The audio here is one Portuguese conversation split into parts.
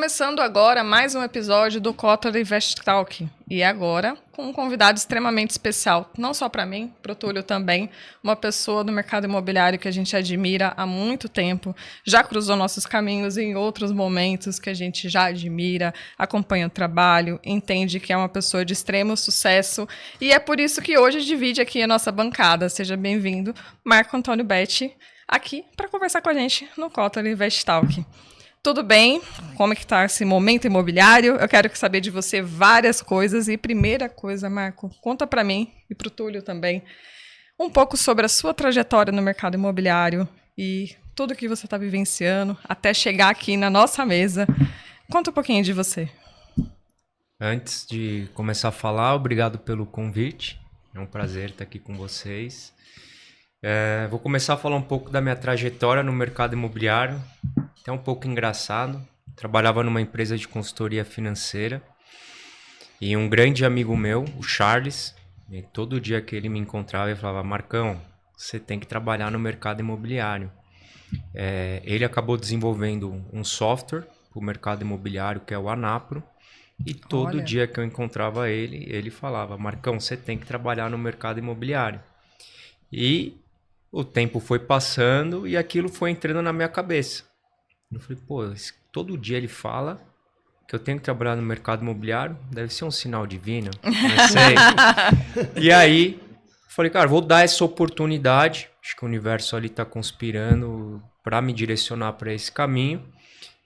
Começando agora mais um episódio do Kotler Invest Talk. E agora com um convidado extremamente especial, não só para mim, para o Túlio também, uma pessoa do mercado imobiliário que a gente admira há muito tempo, já cruzou nossos caminhos em outros momentos que a gente já admira, acompanha o trabalho, entende que é uma pessoa de extremo sucesso e é por isso que hoje divide aqui a nossa bancada. Seja bem-vindo, Marco Antônio Betti, aqui para conversar com a gente no Kotler Invest Talk. Tudo bem? Como é que está esse momento imobiliário? Eu quero saber de você várias coisas. E primeira coisa, Marco, conta para mim e para o Túlio também um pouco sobre a sua trajetória no mercado imobiliário e tudo que você está vivenciando até chegar aqui na nossa mesa. Conta um pouquinho de você. Antes de começar a falar, obrigado pelo convite. É um prazer estar aqui com vocês. Vou começar a falar um pouco da minha trajetória no mercado imobiliário. Até um pouco engraçado. Trabalhava numa empresa de consultoria financeira e um grande amigo meu, o Charles, todo dia que ele me encontrava, ele falava: Marcão, você tem que trabalhar no mercado imobiliário. Ele acabou desenvolvendo um software para o mercado imobiliário, que é o Anapro. E todo dia que eu encontrava ele, ele falava: Marcão, você tem que trabalhar no mercado imobiliário. E o tempo foi passando e aquilo foi entrando na minha cabeça. Eu falei: pô, todo dia ele fala que eu tenho que trabalhar no mercado imobiliário, deve ser um sinal divino, não sei. E aí, falei: cara, vou dar essa oportunidade. Acho que o universo ali está conspirando para me direcionar para esse caminho.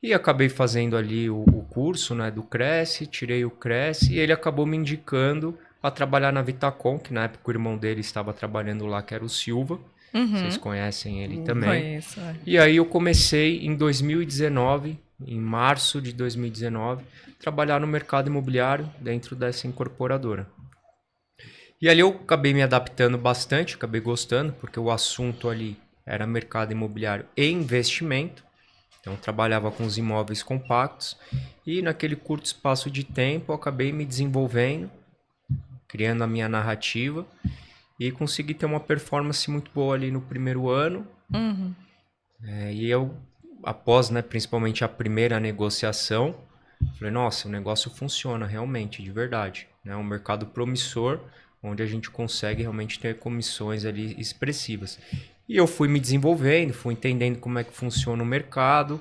E acabei fazendo ali o curso, né, do Cresce, tirei o Cresce e ele acabou me indicando a trabalhar na Vitacom, que na época o irmão dele estava trabalhando lá, que era o Silva. Vocês conhecem ele também. Conheço. E aí eu comecei em 2019, em março de 2019, trabalhar no mercado imobiliário dentro dessa incorporadora. E ali eu acabei me adaptando bastante, acabei gostando, porque o assunto ali era mercado imobiliário e investimento. Então eu trabalhava com os imóveis compactos e naquele curto espaço de tempo eu acabei me desenvolvendo, criando a minha narrativa e consegui ter uma performance muito boa ali no primeiro ano. E eu, após, né, principalmente a primeira negociação, falei: nossa, o negócio funciona realmente, de verdade. É um mercado promissor, onde a gente consegue realmente ter comissões ali expressivas. E eu fui me desenvolvendo, fui entendendo como é que funciona o mercado,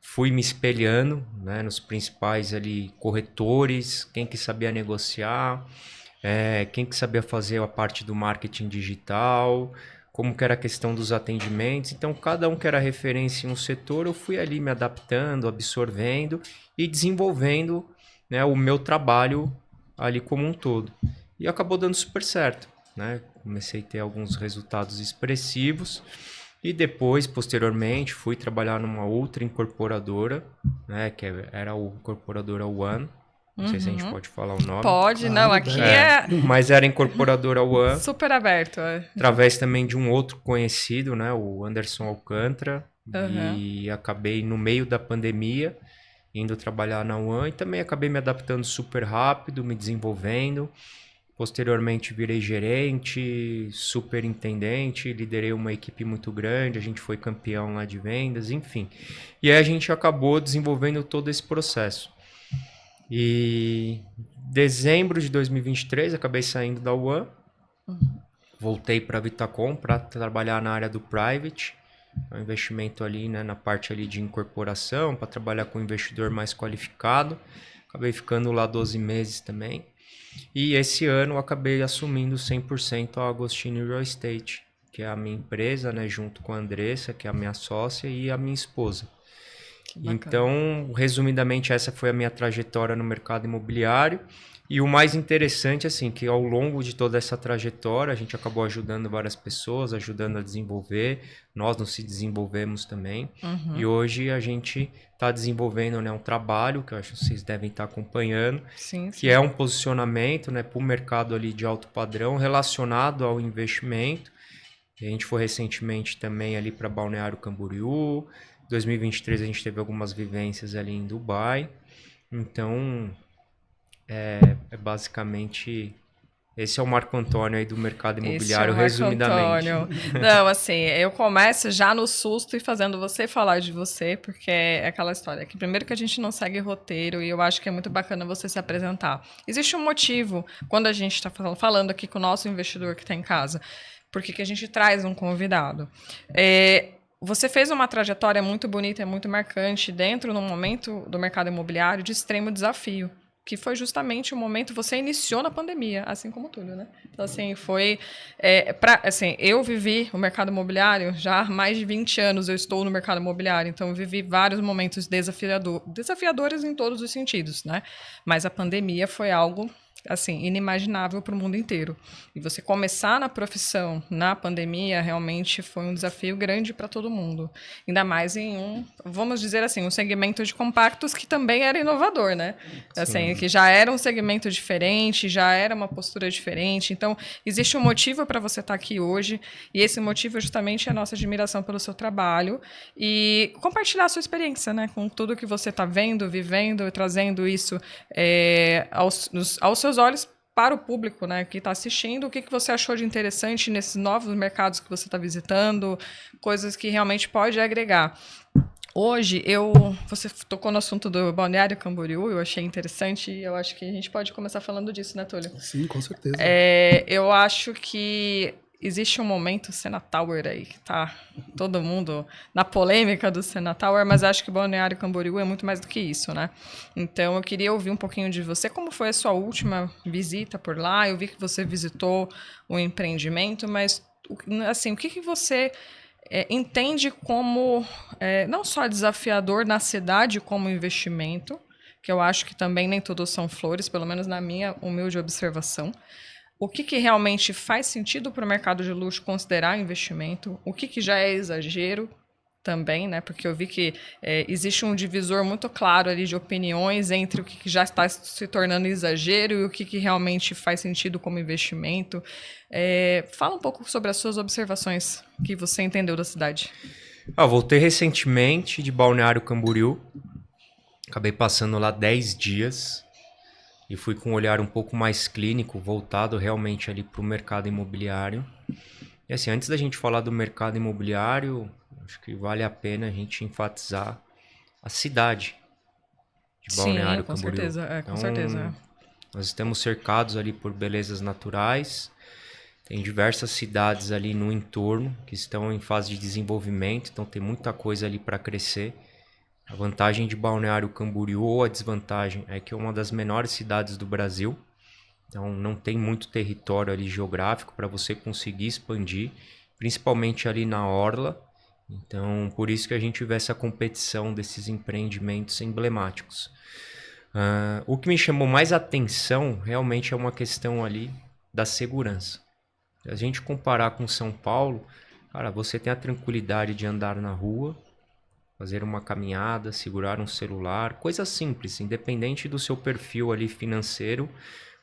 fui me espelhando, né, nos principais ali corretores, quem que sabia negociar, quem que sabia fazer a parte do marketing digital, como que era a questão dos atendimentos. Então, cada um que era referência em um setor, eu fui ali me adaptando, absorvendo e desenvolvendo, né, o meu trabalho ali como um todo. E acabou dando super certo, né? Comecei a ter alguns resultados expressivos e depois, posteriormente, fui trabalhar numa outra incorporadora, né, que era a incorporadora One. Não sei se a gente pode falar o nome. Pode, não, aqui Mas era a incorporadora One. Super aberto. Através também de um outro conhecido, né, o Anderson Alcântara. E acabei no meio da pandemia indo trabalhar na One e também acabei me adaptando super rápido, me desenvolvendo. Posteriormente virei gerente, superintendente, liderei uma equipe muito grande, a gente foi campeão lá de vendas, enfim. E aí a gente acabou desenvolvendo todo esse processo. E em dezembro de 2023 acabei saindo da One, voltei para a Vitacom para trabalhar na área do private, um investimento ali, né, na parte ali de incorporação, para trabalhar com um investidor mais qualificado. Acabei ficando lá 12 meses também. E esse ano eu acabei assumindo 100% a Agostini Real Estate, que é a minha empresa, né, junto com a Andressa, que é a minha sócia, e a minha esposa. Então, resumidamente, essa foi a minha trajetória no mercado imobiliário. E o mais interessante, assim, que ao longo de toda essa trajetória, a gente acabou ajudando várias pessoas, ajudando a desenvolver. Nós nos desenvolvemos também. E hoje a gente está desenvolvendo, né, um trabalho, que eu acho que vocês devem estar acompanhando, que é um posicionamento, né, para o mercado ali de alto padrão relacionado ao investimento. A gente foi recentemente também ali para Balneário Camboriú. 2023 a gente teve algumas vivências ali em Dubai. Então, é basicamente Esse é o Marco Antônio aí do mercado imobiliário, Esse é o Marco resumidamente. Antônio. Não, assim, eu começo já no susto e fazendo você falar de você, porque é aquela história que primeiro que a gente não segue roteiro e eu acho que é muito bacana você se apresentar. Existe um motivo quando a gente está falando aqui com o nosso investidor que está em casa, porque que a gente traz um convidado. Você fez uma trajetória muito bonita e muito marcante dentro no momento do mercado imobiliário de extremo desafio, que foi justamente o momento você iniciou na pandemia, assim como o Túlio, né? Então, assim, foi... assim, eu vivi o mercado imobiliário já há mais de 20 anos, eu estou no mercado imobiliário, então eu vivi vários momentos desafiadores em todos os sentidos, né? Mas a pandemia foi algo, assim, inimaginável para o mundo inteiro. E você começar na profissão na pandemia realmente foi um desafio grande para todo mundo. Ainda mais em vamos dizer assim, um segmento de compactos que também era inovador, né? Assim, que já era um segmento diferente, já era uma postura diferente. Então, existe um motivo para você estar aqui hoje, e esse motivo é justamente a nossa admiração pelo seu trabalho e compartilhar a sua experiência, né? Com tudo que você está vendo, vivendo e trazendo isso aos seus olhos para o público, né, que está assistindo, o que você achou de interessante nesses novos mercados que você está visitando, coisas que realmente pode agregar. Hoje, você tocou no assunto do Balneário Camboriú, eu achei interessante e eu acho que a gente pode começar falando disso, né, Túlio? Sim, com certeza. Eu acho que existe um momento Sena Tower aí, que tá todo mundo na polêmica do Sena Tower, mas acho que o Balneário Camboriú é muito mais do que isso, né? Então, eu queria ouvir um pouquinho de você. Como foi a sua última visita por lá? Eu vi que você visitou o empreendimento, mas, assim, o que você entende como não só desafiador na cidade como investimento, que eu acho que também nem todos são flores, pelo menos na minha humilde observação. O que realmente faz sentido para o mercado de luxo considerar investimento? O que já é exagero também, né? Porque eu vi que existe um divisor muito claro ali de opiniões entre o que já está se tornando exagero e o que realmente faz sentido como investimento. Fala um pouco sobre as suas observações que você entendeu da cidade. Voltei recentemente de Balneário Camboriú. Acabei passando lá 10 dias. E fui com um olhar um pouco mais clínico, voltado realmente ali para o mercado imobiliário. E assim, antes da gente falar do mercado imobiliário, acho que vale a pena a gente enfatizar a cidade de Balneário Camboriú. Certeza, com certeza. Nós estamos cercados ali por belezas naturais. Tem diversas cidades ali no entorno que estão em fase de desenvolvimento, então tem muita coisa ali para crescer. A vantagem de Balneário Camboriú, ou a desvantagem, é que é uma das menores cidades do Brasil. Então não tem muito território ali geográfico para você conseguir expandir, principalmente ali na orla. Então por isso que a gente vê essa competição desses empreendimentos emblemáticos. O que me chamou mais atenção realmente é uma questão ali da segurança. Se a gente comparar com São Paulo, cara, você tem a tranquilidade de andar na rua, fazer uma caminhada, segurar um celular, coisa simples, independente do seu perfil ali financeiro,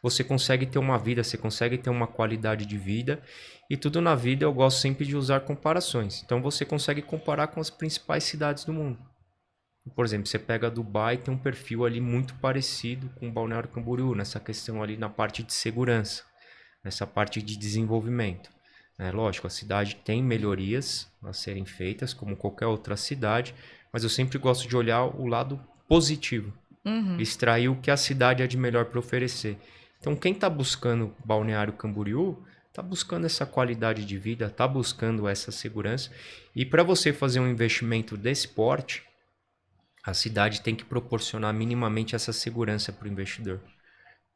você consegue ter uma vida, você consegue ter uma qualidade de vida, e tudo na vida eu gosto sempre de usar comparações. Então você consegue comparar com as principais cidades do mundo. Por exemplo, você pega Dubai, tem um perfil ali muito parecido com Balneário Camboriú, nessa questão ali na parte de segurança, nessa parte de desenvolvimento. Lógico, a cidade tem melhorias a serem feitas, como qualquer outra cidade, mas eu sempre gosto de olhar o lado positivo, extrair o que a cidade é de melhor para oferecer. Então, quem está buscando Balneário Camboriú, está buscando essa qualidade de vida, está buscando essa segurança. E para você fazer um investimento desse porte, a cidade tem que proporcionar minimamente essa segurança para o investidor.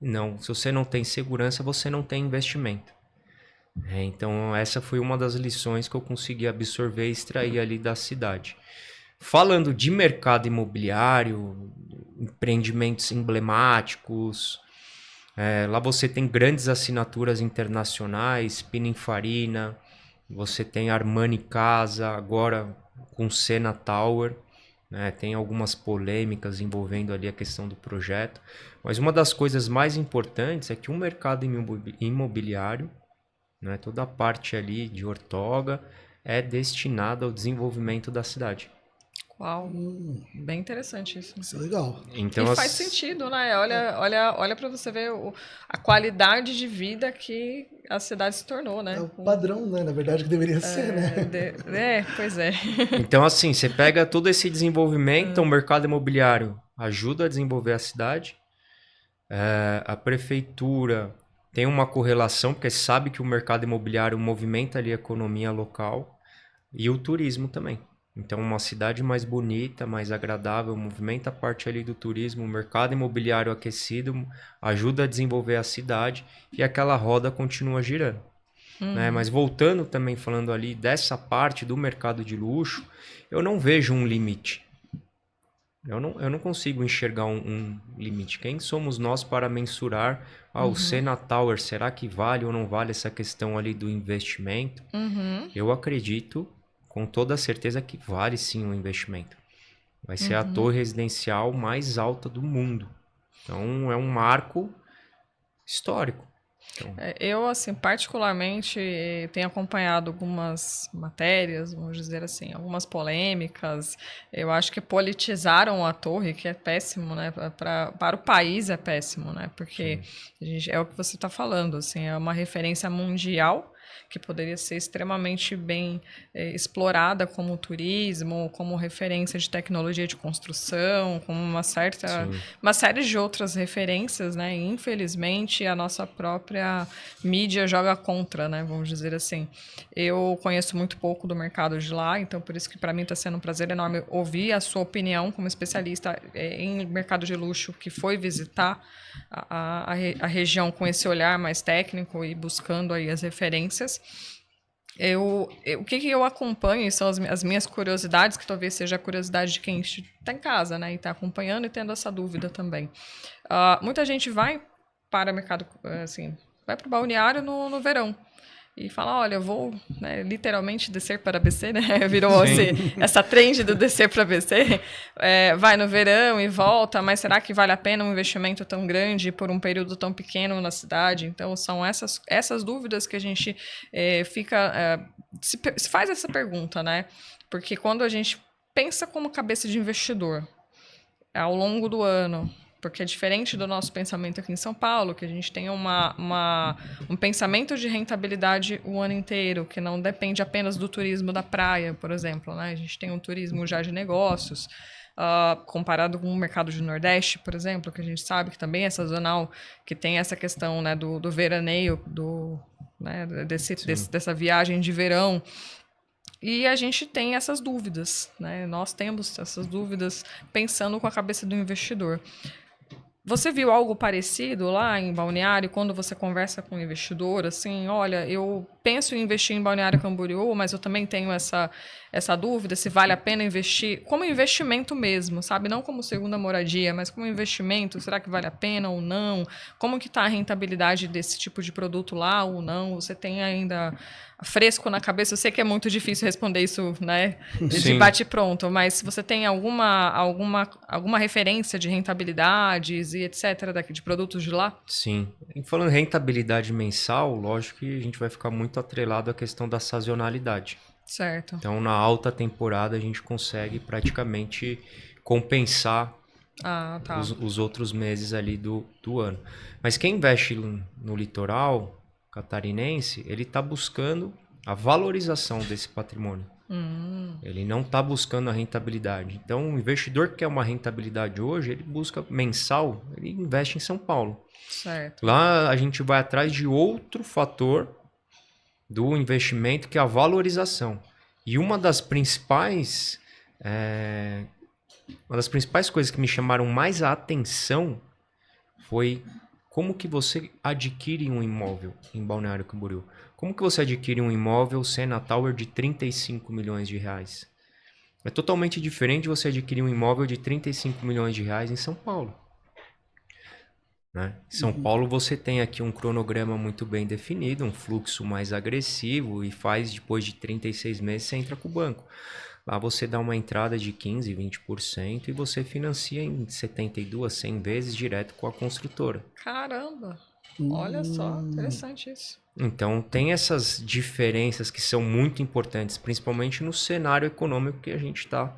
Não, se você não tem segurança, você não tem investimento. Então essa foi uma das lições que eu consegui absorver e extrair ali da cidade. Falando de mercado imobiliário, empreendimentos emblemáticos, lá você tem grandes assinaturas internacionais, Pininfarina, você tem Armani Casa, agora com Sena Tower, tem algumas polêmicas envolvendo ali a questão do projeto, mas uma das coisas mais importantes é que o mercado imobiliário, toda a parte ali de ortoga é destinada ao desenvolvimento da cidade. Uau, bem interessante isso. Isso é legal. Então, e faz sentido, né? Olha para você ver a qualidade de vida que a cidade se tornou, né? É o padrão, né? Na verdade, que deveria ser, né? Pois é. Então, assim, você pega todo esse desenvolvimento, o mercado imobiliário ajuda a desenvolver a cidade, a prefeitura tem uma correlação, porque sabe que o mercado imobiliário movimenta ali a economia local e o turismo também. Então, uma cidade mais bonita, mais agradável, movimenta a parte ali do turismo, o mercado imobiliário aquecido ajuda a desenvolver a cidade e aquela roda continua girando. Né? Mas voltando também, falando ali dessa parte do mercado de luxo, eu não vejo um limite. Eu não consigo enxergar um limite. Quem somos nós para mensurar o Sena Tower, será que vale ou não vale essa questão ali do investimento? Eu acredito com toda certeza que vale sim um investimento. Vai ser a torre residencial mais alta do mundo. Então, é um marco histórico. Então... Eu, assim, particularmente tenho acompanhado algumas matérias, vamos dizer assim, algumas polêmicas. Eu acho que politizaram a torre, que é péssimo, né? Para o país é péssimo, né? Porque é o que você está falando, assim, é uma referência mundial que poderia ser extremamente bem explorada como turismo, como referência de tecnologia de construção, como uma série de outras referências, né? E, infelizmente, a nossa própria mídia joga contra, né? Vamos dizer assim. Eu conheço muito pouco do mercado de lá, então por isso que para mim está sendo um prazer enorme ouvir a sua opinião como especialista em mercado de luxo que foi visitar a região com esse olhar mais técnico e buscando aí as referências. O que eu acompanho são as minhas curiosidades, que talvez seja a curiosidade de quem está em casa, né, e está acompanhando e tendo essa dúvida também. Muita gente vai para o mercado, assim, vai para o balneário no verão e fala, olha, eu vou, né, literalmente descer para BC, né? Virou assim, essa trend do descer para BC. Vai no verão e volta, mas será que vale a pena um investimento tão grande por um período tão pequeno na cidade? Então, são essas dúvidas que a gente se faz essa pergunta, né? Porque quando a gente pensa como cabeça de investidor ao longo do ano, porque é diferente do nosso pensamento aqui em São Paulo, que a gente tem um pensamento de rentabilidade o ano inteiro, que não depende apenas do turismo da praia, por exemplo, né? A gente tem um turismo já de negócios, comparado com o mercado de Nordeste, por exemplo, que a gente sabe que também é sazonal, que tem essa questão, né, do veraneio, né, dessa viagem de verão. E a gente tem essas dúvidas, né? Nós temos essas dúvidas pensando com a cabeça do investidor. Você viu algo parecido lá em Balneário, quando você conversa com o investidor, assim, olha, eu penso em investir em Balneário Camboriú, mas eu também tenho essa dúvida se vale a pena investir, como investimento mesmo, sabe? Não como segunda moradia, mas como investimento, será que vale a pena ou não? Como que está a rentabilidade desse tipo de produto lá ou não? Você tem ainda fresco na cabeça? Eu sei que é muito difícil responder isso, né, de bate-pronto, mas se você tem alguma referência de rentabilidades e etc. de produtos de lá? Sim. E falando em rentabilidade mensal, lógico que a gente vai ficar muito atrelado à questão da sazonalidade. Certo. Então, na alta temporada, a gente consegue praticamente compensar os outros meses ali do ano. Mas quem investe no litoral catarinense, ele está buscando a valorização desse patrimônio. Ele não está buscando a rentabilidade. Então, o investidor que quer uma rentabilidade hoje, ele busca mensal, ele investe em São Paulo. Certo. Lá a gente vai atrás de outro fator do investimento, que é a valorização. E uma das principais coisas que me chamaram mais a atenção foi como que você adquire um imóvel em Balneário Camboriú. Como que você adquire um imóvel Sena Tower de 35 milhões de reais? É totalmente diferente de você adquirir um imóvel de 35 milhões de reais em São Paulo. Né? Em São Paulo você tem aqui um cronograma muito bem definido, um fluxo mais agressivo e depois de 36 meses você entra com o banco. Lá você dá uma entrada de 15%, 20% e você financia em 72, 100 vezes direto com a construtora. Caramba! Olha só, interessante isso. Então tem essas diferenças que são muito importantes, principalmente no cenário econômico que a gente está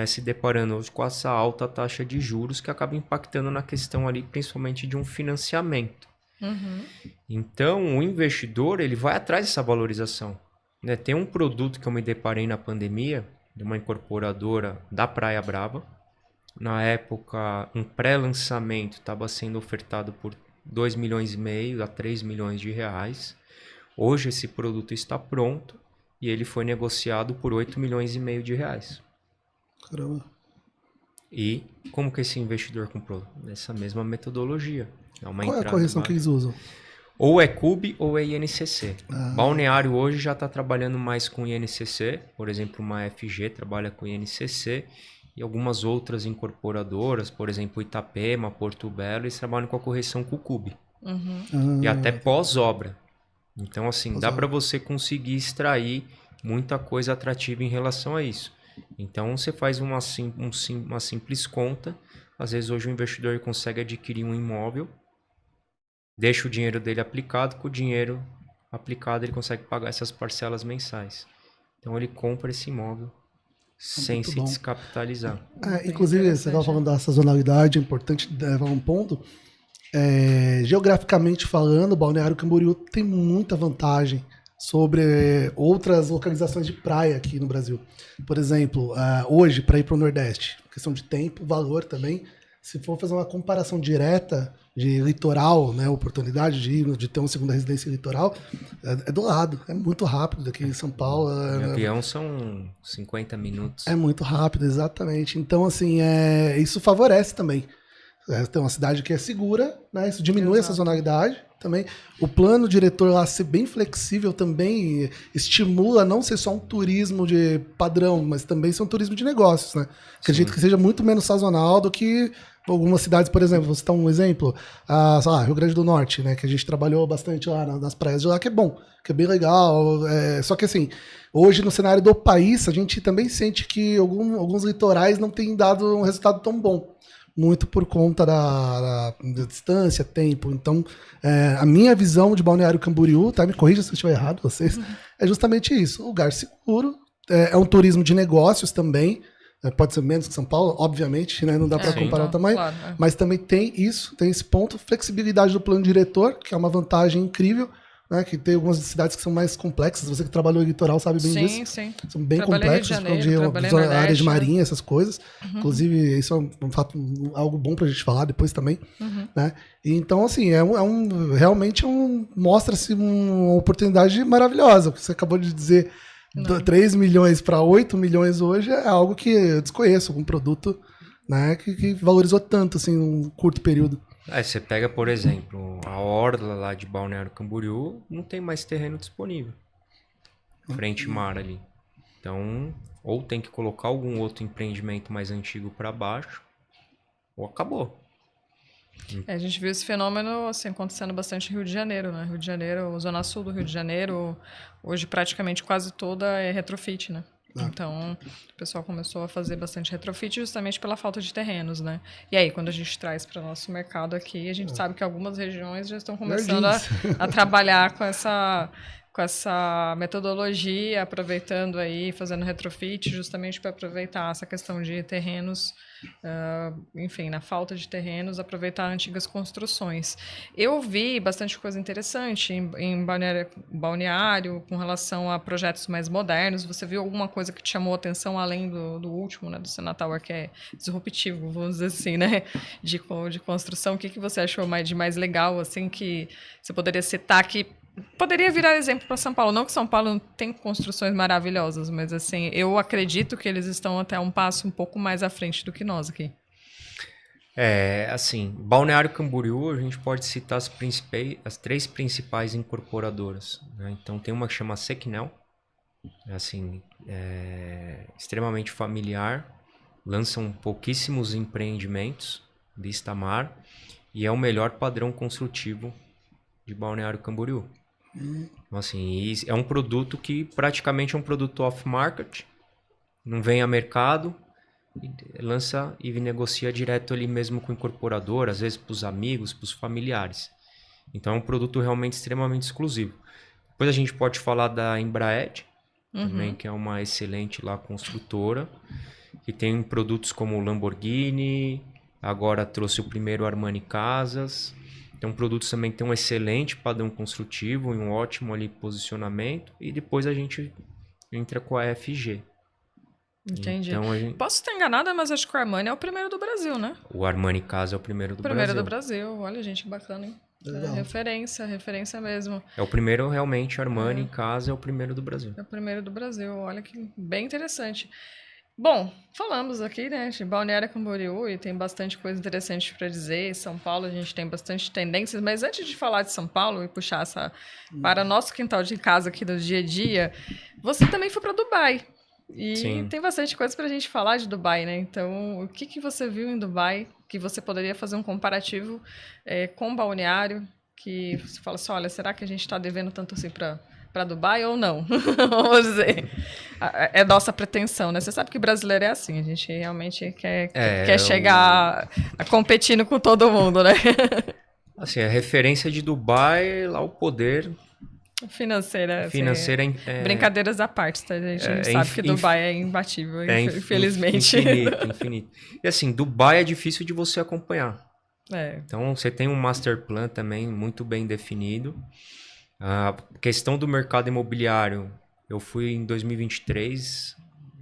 se deparando hoje com essa alta taxa de juros que acaba impactando na questão ali, principalmente de um financiamento. Então, o investidor ele vai atrás dessa valorização. Né? Tem um produto que eu me deparei na pandemia, de uma incorporadora da Praia Brava. Na época, um pré-lançamento estava sendo ofertado por 2,5 milhões a 3 milhões de reais. Hoje esse produto está pronto e ele foi negociado por 8,5 milhões de reais. Caramba. E como que esse investidor comprou? Nessa mesma metodologia. Qual é a correção que eles usam? Ou é CUB ou é INCC. Balneário hoje já está trabalhando mais com INCC. Por exemplo, uma FG trabalha com INCC. E algumas outras incorporadoras, por exemplo, Itapema, Porto Belo, eles trabalham com a correção com o CUB. E até pós-obra. Então, assim, dá para você conseguir extrair muita coisa atrativa em relação a isso. Então, você faz uma simples conta. Às vezes, hoje o investidor consegue adquirir um imóvel, deixa o dinheiro dele aplicado, com o dinheiro aplicado ele consegue pagar essas parcelas mensais. Então, ele compra esse imóvel sem se descapitalizar. Inclusive, você estava falando da sazonalidade, é importante levar um ponto. Geograficamente falando, Balneário Camboriú tem muita vantagem sobre outras localizações de praia aqui no Brasil. Por exemplo, hoje, para ir para o Nordeste, questão de tempo, valor também, se for fazer uma comparação direta de litoral, né, oportunidade de ter uma segunda residência litoral, é do lado, é muito rápido daqui em São Paulo. De avião são 50 minutos. É muito rápido, exatamente. Então, assim, isso favorece também. Tem uma cidade que é segura, né? Isso diminui a sazonalidade também. O plano diretor lá ser bem flexível também estimula não ser só um turismo de padrão, mas também ser um turismo de negócios, né? Acredito que seja muito menos sazonal do que algumas cidades, por exemplo, vou citar um exemplo, sei lá, Rio Grande do Norte, né? Que a gente trabalhou bastante lá nas praias de lá, que é bom, que é bem legal. Só que assim, hoje no cenário do país, a gente também sente que alguns litorais não têm dado um resultado tão bom. Muito por conta da distância, tempo. Então, a minha visão de Balneário Camboriú, tá? Me corrija se eu estiver errado, vocês, é justamente isso. Lugar seguro, é um turismo de negócios também, pode ser menos que São Paulo, obviamente, né? Não dá para comparar o tamanho, claro, mas também tem isso, tem esse ponto, flexibilidade do plano diretor, que é uma vantagem incrível, né, que tem algumas cidades que são mais complexas. Você que trabalhou em litoral sabe bem disso. Sim. São bem complexas, de área de marinha, essas coisas. Inclusive, isso é um fato, algo bom pra gente falar depois também. Né? E, então, assim, realmente mostra-se uma oportunidade maravilhosa. O que você acabou de dizer, 3 milhões para 8 milhões hoje é algo que eu desconheço, um produto, né, que valorizou tanto assim, num curto período. Você pega, por exemplo, a orla lá de Balneário Camboriú, não tem mais terreno disponível. Frente mar ali. Então, ou tem que colocar algum outro empreendimento mais antigo para baixo, ou acabou. A gente viu esse fenômeno assim, acontecendo bastante no Rio de Janeiro, né? Rio de Janeiro, Zona Sul do Rio de Janeiro, hoje praticamente quase toda é retrofit, né? Então, o pessoal começou a fazer bastante retrofit justamente pela falta de terrenos, né? E aí, quando a gente traz para o nosso mercado aqui, a gente sabe que algumas regiões já estão começando a trabalhar com essa metodologia, aproveitando aí, fazendo retrofit, justamente para aproveitar essa questão de terrenos, enfim, na falta de terrenos, aproveitar antigas construções. Eu vi bastante coisa interessante em balneário com relação a projetos mais modernos. Você viu alguma coisa que te chamou a atenção, além do último, né, do Sena Tower, que é disruptivo, vamos dizer assim, né, de construção? O que você achou de mais legal, assim, que você poderia citar que poderia virar exemplo para São Paulo? Não que São Paulo não tem construções maravilhosas, mas assim, eu acredito que eles estão até um passo um pouco mais à frente do que nós aqui. Assim, Balneário Camboriú, a gente pode citar as 3 principais incorporadoras, né? Então tem uma que chama Sequinel, assim, extremamente familiar, lançam pouquíssimos empreendimentos, vista mar, e é o melhor padrão construtivo de Balneário Camboriú. Então, assim, é um produto que praticamente é um produto off-market, não vem a mercado, lança e negocia direto ali mesmo com o incorporador, às vezes para os amigos, para os familiares. Então é um produto realmente extremamente exclusivo. Depois a gente pode falar da Embraed, também, que é uma excelente lá construtora. que tem produtos como o Lamborghini, agora trouxe o primeiro Armani Casas. Então, produtos também que têm um excelente padrão construtivo e um ótimo ali posicionamento. E depois a gente entra com a FG. Entendi. Então, Posso estar enganada, mas acho que o Armani é o primeiro do Brasil, né? O Armani Casa é o primeiro do Brasil. Primeiro do Brasil. Olha, gente, que bacana, hein? Referência mesmo. É o primeiro, realmente, Armani Casa é o primeiro do Brasil. É o primeiro do Brasil. Olha que bem interessante. Bom, falamos aqui, né, de Balneário Camboriú e tem bastante coisa interessante para dizer. São Paulo a gente tem bastante tendências, mas antes de falar de São Paulo e puxar essa para nosso quintal de casa aqui do dia a dia, você também foi para Dubai. E Sim. tem bastante coisa para a gente falar de Dubai, né? Então, o que você viu em Dubai que você poderia fazer um comparativo com Balneário, que você fala assim, olha, será que a gente está devendo tanto assim para Dubai ou não? Vamos dizer. É nossa pretensão, né? Você sabe que brasileiro é assim, a gente realmente quer chegar competindo com todo mundo, né? Assim, a referência de Dubai, lá o poder financeira. Financeira brincadeiras à parte, tá? A gente sabe que Dubai é imbatível, infelizmente. Infinito. E assim, Dubai é difícil de você acompanhar. É. Então, você tem um master plan também muito bem definido. A questão do mercado imobiliário, eu fui em 2023,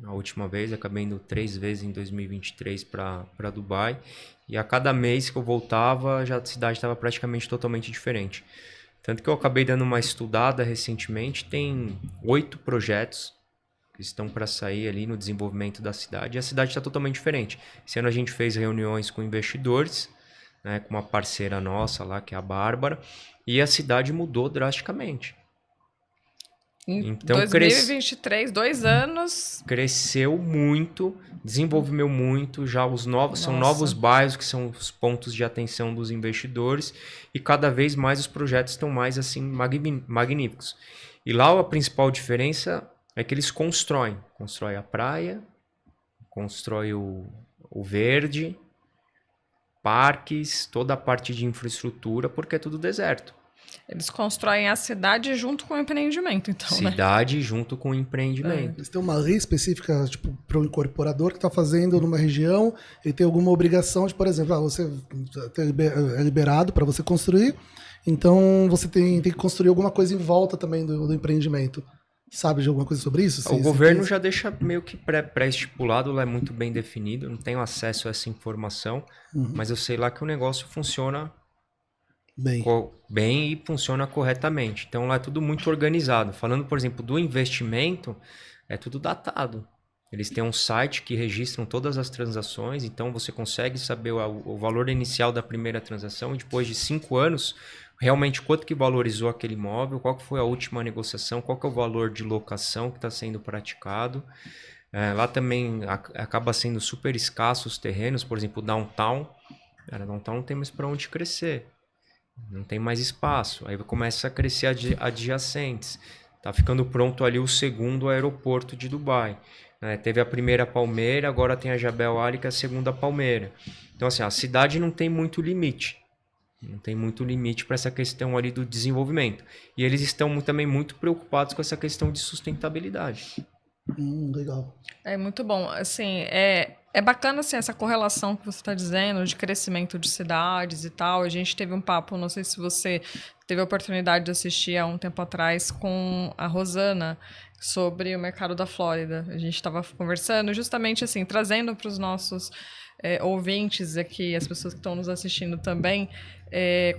a última vez, acabei indo 3 vezes em 2023 para Dubai. E a cada mês que eu voltava, já a cidade estava praticamente totalmente diferente. Tanto que eu acabei dando uma estudada recentemente, tem 8 projetos que estão para sair ali no desenvolvimento da cidade. E a cidade está totalmente diferente. Esse ano a gente fez reuniões com investidores, né, com uma parceira nossa lá, que é a Bárbara, e a cidade mudou drasticamente. Então, 2023, 2 anos. Cresceu muito, desenvolveu muito, já são novos bairros que são os pontos de atenção dos investidores e cada vez mais os projetos estão mais assim magníficos. E lá a principal diferença é que eles constroem a praia, constrói o verde, parques, toda a parte de infraestrutura, porque é tudo deserto. Eles constroem a cidade junto com o empreendimento, então, cidade junto com o empreendimento. Eles têm uma lei específica, tipo, para o incorporador que está fazendo numa região e tem alguma obrigação de, por exemplo, você é liberado para você construir, então você tem que construir alguma coisa em volta também do empreendimento. Sabe de alguma coisa sobre isso? O governo já deixa meio que pré-estipulado, lá é muito bem definido, não tenho acesso a essa informação, mas eu sei lá que o negócio funciona bem e funciona corretamente. Então lá é tudo muito organizado. Falando, por exemplo, do investimento, é tudo datado. Eles têm um site que registram todas as transações, então você consegue saber o valor inicial da primeira transação e depois de 5 anos, realmente quanto que valorizou aquele imóvel, qual que foi a última negociação, qual que é o valor de locação que está sendo praticado. Lá também acaba sendo super escasso os terrenos, por exemplo, Downtown. Downtown não tem mais para onde crescer. Não tem mais espaço. Aí começa a crescer adjacentes. Tá ficando pronto ali o segundo aeroporto de Dubai. Teve a primeira Palmeira, agora tem a Jebel Ali, que é a segunda Palmeira. Então, assim, a cidade não tem muito limite. Não tem muito limite para essa questão ali do desenvolvimento. E eles estão também muito preocupados com essa questão de sustentabilidade. Legal. É muito bom. Assim, é bacana assim, essa correlação que você está dizendo de crescimento de cidades e tal. A gente teve um papo, não sei se você teve a oportunidade de assistir há um tempo atrás com a Rosana sobre o mercado da Flórida. A gente estava conversando justamente assim, trazendo para os nossos ouvintes aqui, as pessoas que estão nos assistindo também,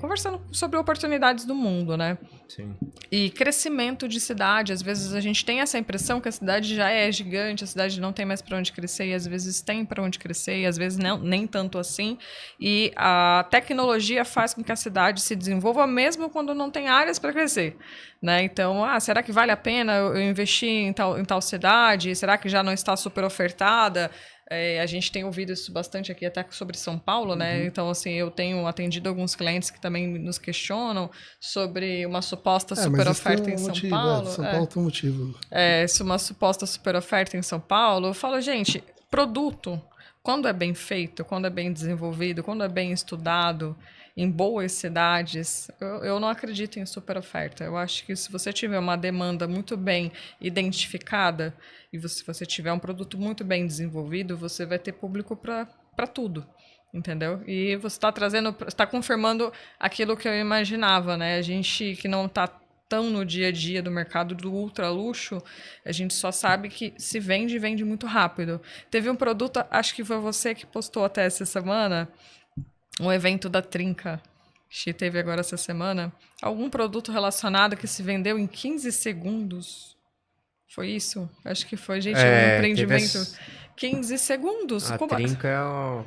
conversando sobre oportunidades do mundo, né? Sim. E crescimento de cidade. Às vezes a gente tem essa impressão que a cidade já é gigante, a cidade não tem mais para onde crescer, e às vezes tem para onde crescer, e às vezes não, nem tanto assim. E a tecnologia faz com que a cidade se desenvolva mesmo quando não tem áreas para crescer, né? Então, será que vale a pena eu investir em tal cidade? Será que já não está super ofertada? A gente tem ouvido isso bastante aqui até sobre São Paulo, né? Então, assim, eu tenho atendido alguns clientes que também nos questionam sobre uma suposta super oferta em São Paulo. São Paulo tem um motivo. Se uma suposta super oferta em São Paulo, eu falo, gente, produto quando é bem feito, quando é bem desenvolvido, quando é bem estudado, em boas cidades, eu não acredito em super oferta. Eu acho que se você tiver uma demanda muito bem identificada e se você tiver um produto muito bem desenvolvido, você vai ter público para tudo, entendeu? E você está confirmando aquilo que eu imaginava, né? A gente que não está tão no dia a dia do mercado do ultra luxo, a gente só sabe que se vende, vende muito rápido. Teve um produto, acho que foi você que postou até essa semana, um evento da Trinca, que teve agora essa semana, algum produto relacionado que se vendeu em 15 segundos. Foi isso? Acho que foi, gente, um empreendimento. 15 segundos? A Trinca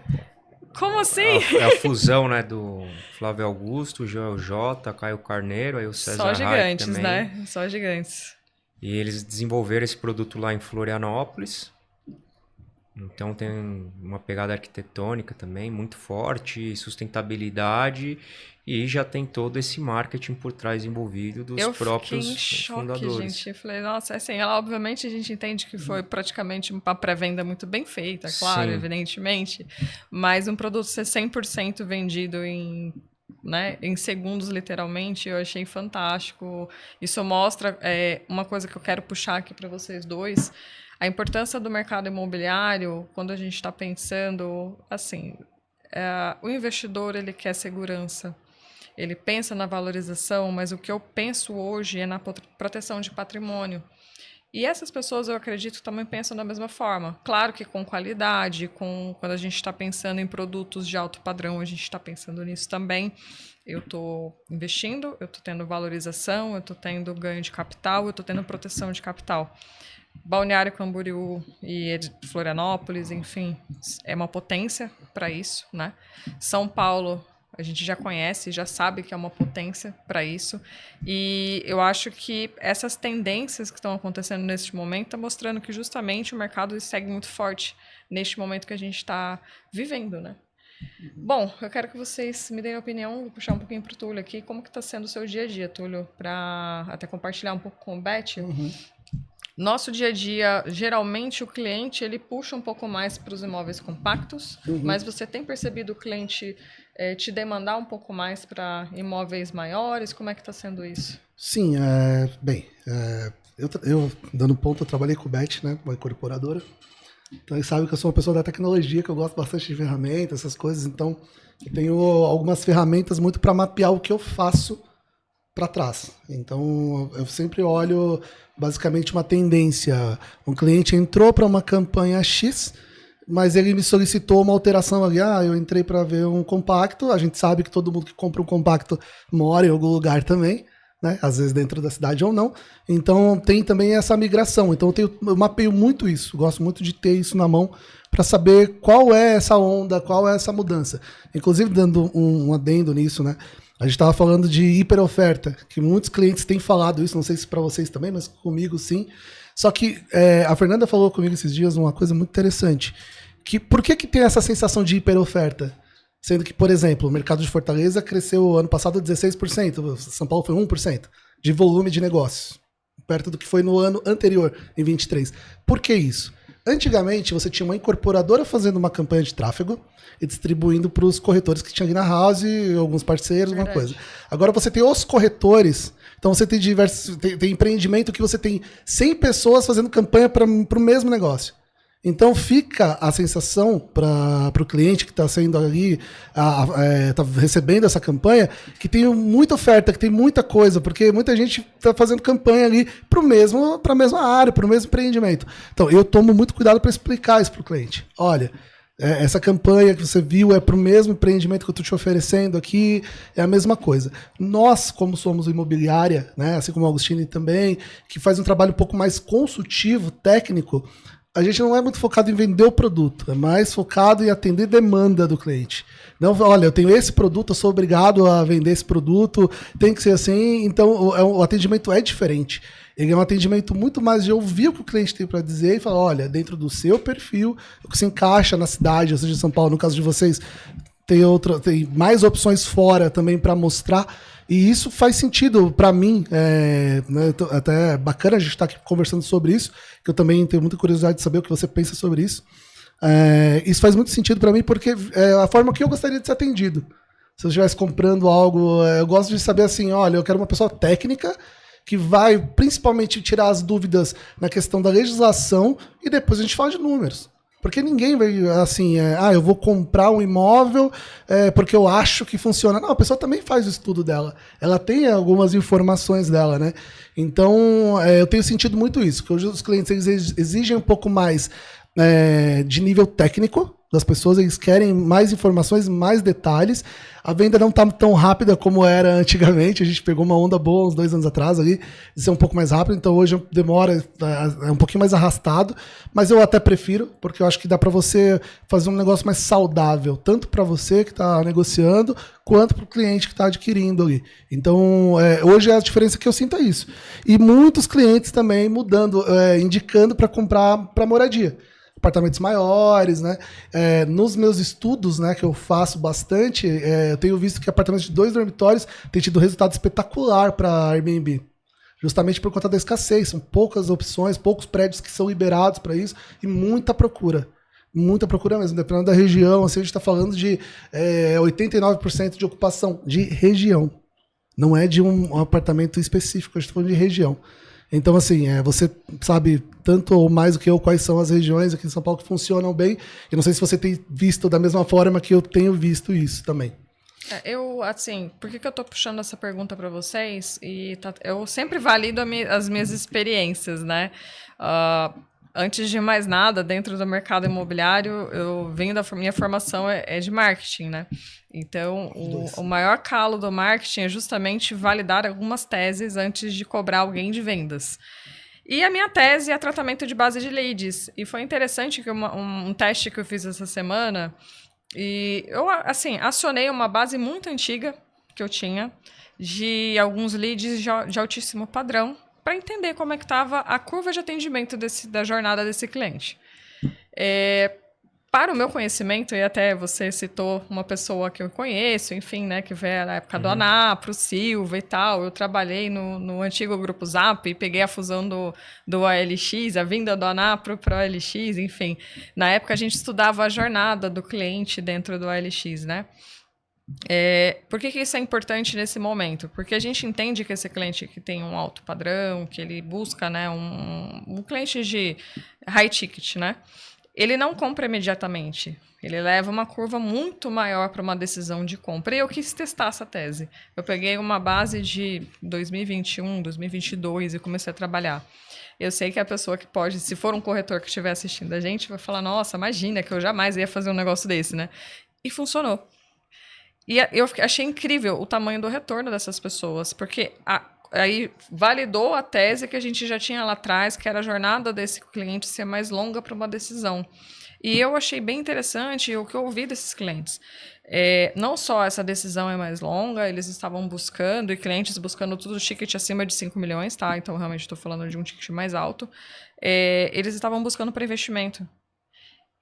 Como assim? É a fusão, né, do Flávio Augusto, Joel J, Caio Carneiro, aí o César Só gigantes, também. né? Só gigantes. E eles desenvolveram esse produto lá em Florianópolis. Então tem uma pegada arquitetônica também muito forte, sustentabilidade, e já tem todo esse marketing por trás envolvido dos próprios fundadores. Eu fiquei em choque, gente. Eu falei, nossa, assim, ela, obviamente a gente entende que foi praticamente uma pré-venda muito bem feita, claro, sim, evidentemente, mas um produto ser 100% vendido em segundos, literalmente, eu achei fantástico. Isso mostra uma coisa que eu quero puxar aqui para vocês dois, a importância do mercado imobiliário, quando a gente está pensando, assim, o investidor, ele quer segurança, ele pensa na valorização, mas o que eu penso hoje é na proteção de patrimônio. E essas pessoas, eu acredito, também pensam da mesma forma. Claro que com qualidade, quando a gente está pensando em produtos de alto padrão, a gente está pensando nisso também. Eu estou investindo, eu estou tendo valorização, eu estou tendo ganho de capital, eu estou tendo proteção de capital. Balneário Camboriú e Florianópolis, enfim, é uma potência para isso, né? São Paulo, a gente já conhece, já sabe que é uma potência para isso. E eu acho que essas tendências que estão acontecendo neste momento estão mostrando que justamente o mercado segue muito forte neste momento que a gente está vivendo, né? Bom, eu quero que vocês me deem a opinião, vou puxar um pouquinho para o Túlio aqui, como que está sendo o seu dia a dia, Túlio, para até compartilhar um pouco com o Beth. Nosso dia a dia, geralmente o cliente ele puxa um pouco mais para os imóveis compactos, mas você tem percebido o cliente te demandar um pouco mais para imóveis maiores? Como é que está sendo isso? Sim, eu dando ponto, eu trabalhei com o Beth, né, uma incorporadora. Então eles sabem que eu sou uma pessoa da tecnologia, que eu gosto bastante de ferramentas, essas coisas. Então eu tenho algumas ferramentas muito para mapear o que eu faço para trás. Então eu sempre olho basicamente uma tendência. Um cliente entrou para uma campanha X, mas ele me solicitou uma alteração ali. Eu entrei para ver um compacto. A gente sabe que todo mundo que compra um compacto mora em algum lugar também, né? Às vezes dentro da cidade ou não. Então tem também essa migração. Então eu mapeio muito isso. Gosto muito de ter isso na mão para saber qual é essa onda, qual é essa mudança. Inclusive, dando um adendo nisso, né? A gente estava falando de hiperoferta, que muitos clientes têm falado isso, não sei se para vocês também, mas comigo sim. Só que a Fernanda falou comigo esses dias uma coisa muito interessante. Por que tem essa sensação de hiperoferta? Sendo que, por exemplo, o mercado de Fortaleza cresceu ano passado 16%, São Paulo foi 1% de volume de negócios, perto do que foi no ano anterior, em 23%. Por que isso? Antigamente, você tinha uma incorporadora fazendo uma campanha de tráfego e distribuindo para os corretores que tinham aqui na house, alguns parceiros, alguma coisa. Agora você tem os corretores, então você tem tem empreendimento que você tem 100 pessoas fazendo campanha para o mesmo negócio. Então fica a sensação para o cliente que está sendo ali, está recebendo essa campanha, que tem muita oferta, que tem muita coisa, porque muita gente está fazendo campanha ali para a mesma área, para o mesmo empreendimento. Então eu tomo muito cuidado para explicar isso para o cliente. Olha, essa campanha que você viu é para o mesmo empreendimento que eu estou te oferecendo aqui, é a mesma coisa. Nós, como somos imobiliária, né, assim como o Agostini também, que faz um trabalho um pouco mais consultivo, técnico, a gente não é muito focado em vender o produto, é mais focado em atender demanda do cliente. Não, olha, eu tenho esse produto, eu sou obrigado a vender esse produto, tem que ser assim, então o atendimento é diferente. Ele é um atendimento muito mais de ouvir o que o cliente tem para dizer e falar, olha, dentro do seu perfil, o que se encaixa na cidade, ou seja, São Paulo, no caso de vocês, tem mais opções fora também para mostrar. E isso faz sentido para mim, né, até bacana a gente estar aqui conversando sobre isso, que eu também tenho muita curiosidade de saber o que você pensa sobre isso. Isso faz muito sentido para mim, porque é a forma que eu gostaria de ser atendido. Se eu estivesse comprando algo, eu gosto de saber assim, olha, eu quero uma pessoa técnica que vai principalmente tirar as dúvidas na questão da legislação e depois a gente fala de números. Porque ninguém vai assim, eu vou comprar um imóvel porque eu acho que funciona. Não, a pessoa também faz o estudo dela. Ela tem algumas informações dela, né? Então, eu tenho sentido muito isso, que hoje os clientes eles exigem um pouco mais de nível técnico das pessoas, eles querem mais informações, mais detalhes. A venda não está tão rápida como era antigamente, a gente pegou uma onda boa uns 2 anos atrás ali, de ser um pouco mais rápido, então hoje demora, é um pouquinho mais arrastado, mas eu até prefiro, porque eu acho que dá para você fazer um negócio mais saudável, tanto para você que está negociando, quanto para o cliente que está adquirindo ali. Então, hoje a diferença que eu sinto é isso. E muitos clientes também mudando, indicando para comprar para moradia. Apartamentos maiores, né? Nos meus estudos, né, que eu faço bastante, eu tenho visto que apartamentos de 2 dormitórios têm tido resultado espetacular para Airbnb. Justamente por conta da escassez. São poucas opções, poucos prédios que são liberados para isso e muita procura. Muita procura mesmo. Dependendo da região, assim, a gente está falando de 89% de ocupação de região. Não é de um apartamento específico, a gente está falando de região. Então, assim, você sabe tanto ou mais do que eu quais são as regiões aqui em São Paulo que funcionam bem. Eu não sei se você tem visto da mesma forma que eu tenho visto isso também. Por que eu tô puxando essa pergunta para vocês? Eu sempre valido as minhas experiências, né? Antes de mais nada, dentro do mercado imobiliário, eu venho minha formação é de marketing, né? Então, o maior calo do marketing é justamente validar algumas teses antes de cobrar alguém de vendas. E a minha tese é tratamento de base de leads. E foi interessante que um teste que eu fiz essa semana, e eu, assim, acionei uma base muito antiga que eu tinha, de alguns leads de altíssimo padrão, para entender como é que estava a curva de atendimento da jornada desse cliente. Para o meu conhecimento, e até você citou uma pessoa que eu conheço, enfim, né, que veio na época do Anapro, Silva e tal, eu trabalhei no antigo Grupo Zap e peguei a fusão do OLX, a vinda do Anapro para o OLX, enfim. Na época a gente estudava a jornada do cliente dentro do OLX, né? Por que isso é importante nesse momento? Porque a gente entende que esse cliente que tem um alto padrão, que ele busca, né, um cliente de high ticket, né? Ele não compra imediatamente. Ele leva uma curva muito maior para uma decisão de compra. E eu quis testar essa tese. Eu peguei uma base de 2021, 2022 e comecei a trabalhar. Eu sei que a pessoa que pode, se for um corretor que estiver assistindo a gente, vai falar, nossa, imagina que eu jamais ia fazer um negócio desse, né? E funcionou. E eu achei incrível o tamanho do retorno dessas pessoas, porque aí validou a tese que a gente já tinha lá atrás, que era a jornada desse cliente ser mais longa para uma decisão. E eu achei bem interessante o que eu ouvi desses clientes. Não só essa decisão é mais longa, eles estavam buscando, e clientes buscando tudo ticket acima de 5 milhões, tá? Então, realmente, estou falando de um ticket mais alto. Eles estavam buscando para investimento.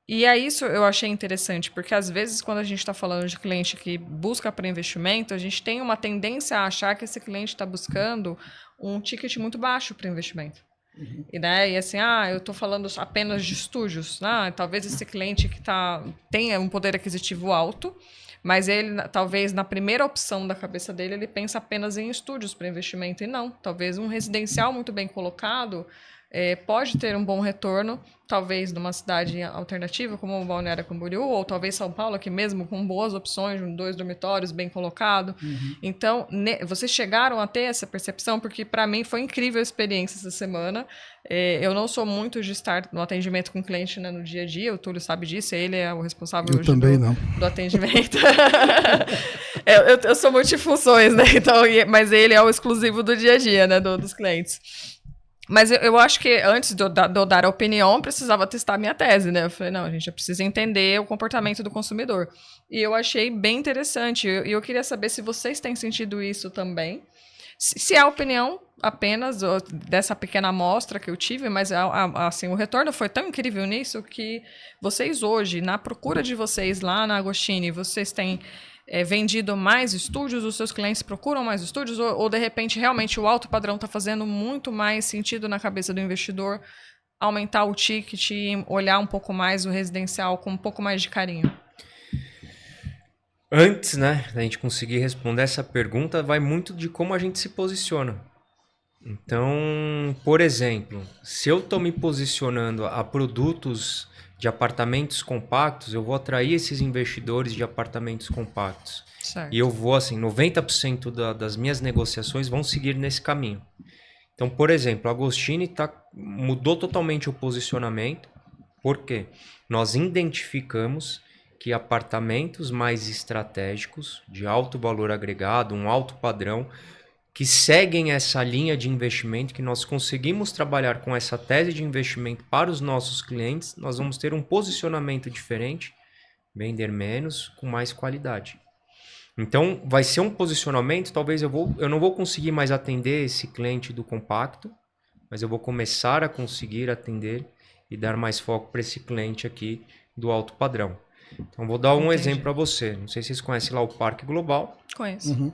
E isso eu achei interessante, porque às vezes quando a gente está falando de cliente que busca para investimento, a gente tem uma tendência a achar que esse cliente está buscando um ticket muito baixo para investimento. E assim, eu estou falando apenas de estúdios. Talvez esse cliente que tenha um poder aquisitivo alto, mas ele, talvez, na primeira opção da cabeça dele, ele pensa apenas em estúdios para investimento. E não, talvez um residencial muito bem colocado pode ter um bom retorno, talvez numa cidade alternativa, como o Balneário Camboriú, ou talvez São Paulo, aqui mesmo, com boas opções, 2 dormitórios, bem colocado. Então, vocês chegaram a ter essa percepção, porque para mim foi incrível a experiência essa semana. Eu não sou muito de estar no atendimento com o cliente, né, no dia a dia, o Túlio sabe disso, ele é o responsável do atendimento. Eu sou multifunções, né? Então, mas ele é o exclusivo do dia a dia, né, dos clientes. Mas eu acho que antes de eu dar a opinião, eu precisava testar a minha tese, né? Eu falei, não, a gente precisa entender o comportamento do consumidor. E eu achei bem interessante. E eu queria saber se vocês têm sentido isso também. Se é a opinião apenas dessa pequena amostra que eu tive, mas assim, o retorno foi tão incrível nisso que vocês hoje, na procura de vocês lá na Agostini, vocês têm vendido mais estúdios, os seus clientes procuram mais estúdios, ou de repente realmente o alto padrão está fazendo muito mais sentido na cabeça do investidor aumentar o ticket e olhar um pouco mais o residencial com um pouco mais de carinho? Antes, né, da gente conseguir responder essa pergunta, vai muito de como a gente se posiciona. Então, por exemplo, se eu estou me posicionando a produtos de apartamentos compactos, eu vou atrair esses investidores de apartamentos compactos. Certo. E eu vou, assim, 90% das minhas negociações vão seguir nesse caminho. Então, por exemplo, a Agostini mudou totalmente o posicionamento. Por quê? Nós identificamos que apartamentos mais estratégicos, de alto valor agregado, um alto padrão, que seguem essa linha de investimento, que nós conseguimos trabalhar com essa tese de investimento para os nossos clientes, nós vamos ter um posicionamento diferente, vender menos, com mais qualidade. Então, vai ser um posicionamento, talvez eu não vou conseguir mais atender esse cliente do compacto, mas eu vou começar a conseguir atender e dar mais foco para esse cliente aqui do alto padrão. Então, vou dar um exemplo para você. Não sei se vocês conhecem lá o Parque Global. Conheço. Uhum.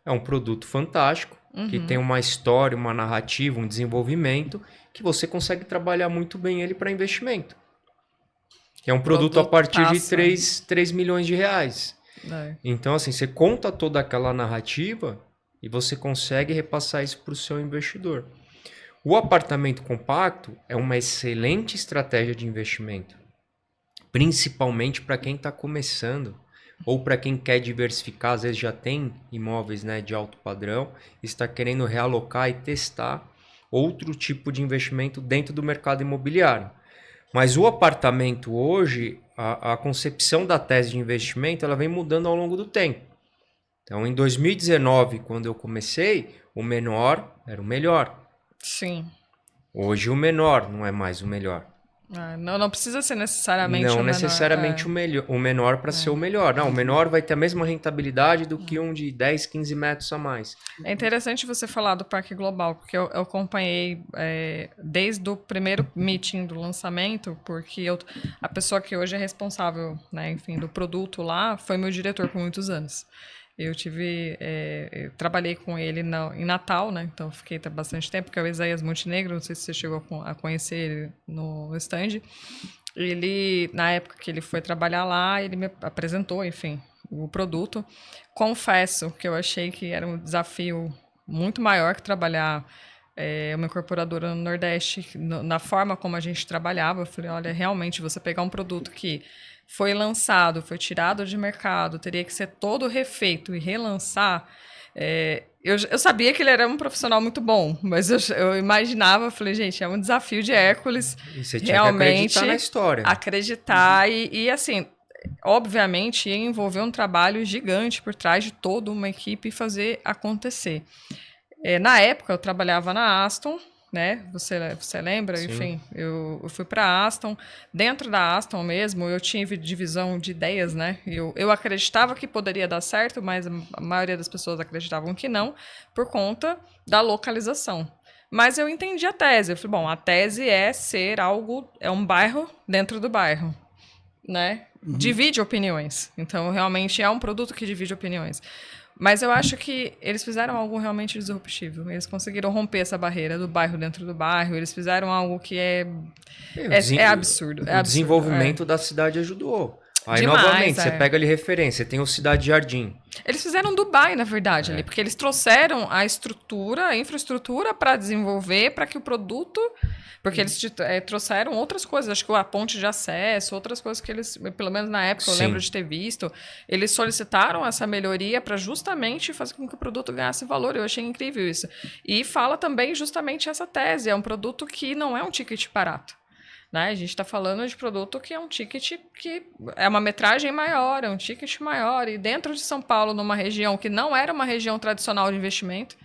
É um produto fantástico, que tem uma história, uma narrativa, um desenvolvimento, que você consegue trabalhar muito bem ele para investimento. Que é um produto a partir de 3 milhões de reais. Então, assim, você conta toda aquela narrativa e você consegue repassar isso para o seu investidor. O apartamento compacto é uma excelente estratégia de investimento, principalmente para quem está começando ou para quem quer diversificar, às vezes já tem imóveis, né, de alto padrão, está querendo realocar e testar outro tipo de investimento dentro do mercado imobiliário. Mas o apartamento hoje, a concepção da tese de investimento, ela vem mudando ao longo do tempo. Então, em 2019, quando eu comecei, o menor era o melhor. Sim. Hoje o menor não é mais o melhor. Não precisa ser necessariamente não o menor. Não necessariamente o menor para ser o melhor. Não, o menor vai ter a mesma rentabilidade do que um de 10, 15 metros a mais. É interessante você falar do Parque Global, porque eu acompanhei desde o primeiro meeting do lançamento, porque a pessoa que hoje é responsável, né, enfim, do produto lá foi meu diretor por muitos anos. Eu trabalhei com ele em Natal, né? Então fiquei bastante tempo, que é o Isaías Montenegro, não sei se você chegou a conhecer ele no stand. Ele, na época que ele foi trabalhar lá, ele me apresentou, enfim, o produto. Confesso que eu achei que era um desafio muito maior que trabalhar uma incorporadora no Nordeste, na forma como a gente trabalhava. Eu falei, olha, realmente você pegar um produto que foi lançado, foi tirado de mercado, teria que ser todo refeito e relançar. Eu sabia que ele era um profissional muito bom, mas eu imaginava, falei, gente, é um desafio de Hércules. E você tinha realmente que acreditar na história. Acreditar e assim, obviamente, ia envolver um trabalho gigante por trás de toda uma equipe e fazer acontecer. Na época, eu trabalhava na Aston, né? Você lembra? Sim. Enfim, eu fui para a Aston. Dentro da Aston mesmo, eu tive divisão de ideias, né? Eu acreditava que poderia dar certo, mas a maioria das pessoas acreditavam que não, por conta da localização. Mas eu entendi a tese. Eu falei, bom, a tese é ser algo, é um bairro dentro do bairro, né? Uhum. Divide opiniões. Então, realmente é um produto que divide opiniões. Mas eu acho que eles fizeram algo realmente disruptivo. Eles conseguiram romper essa barreira do bairro dentro do bairro. Eles fizeram algo que é absurdo. O desenvolvimento da cidade ajudou. Aí, demais, novamente, você pega ali referência. Você tem o Cidade Jardim. Eles fizeram Dubai, na verdade, ali. Porque eles trouxeram a infraestrutura para desenvolver, para que o produto... Porque eles trouxeram outras coisas, acho que a ponte de acesso, outras coisas que eles, pelo menos na época, eu lembro de ter visto, eles solicitaram essa melhoria para justamente fazer com que o produto ganhasse valor. Eu achei incrível isso. E fala também justamente essa tese, é um produto que não é um ticket barato. Né? A gente está falando de produto que é um ticket que é uma metragem maior, é um ticket maior, e dentro de São Paulo, numa região que não era uma região tradicional de investimento,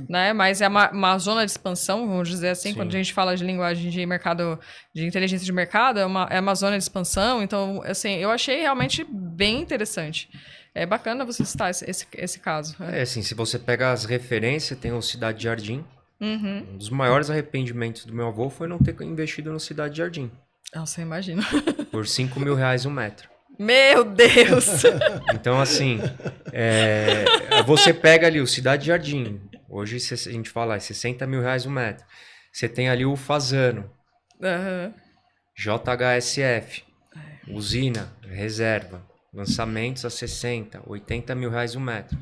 né? Mas é uma zona de expansão, vamos dizer assim. Sim. Quando a gente fala de linguagem de mercado, de inteligência de mercado, é uma zona de expansão. Então, assim, eu achei realmente bem interessante. É bacana você citar esse caso. Assim, se você pega as referências, tem o Cidade Jardim. Uhum. Um dos maiores arrependimentos do meu avô foi não ter investido no Cidade Jardim. Nossa, imagina. Por 5 mil reais um metro. Meu Deus! Então, assim, você pega ali o Cidade Jardim. Hoje a gente fala 60 mil reais um metro. Você tem ali o Fasano, JHSF, usina, reserva, lançamentos a 60, 80 mil reais o metro.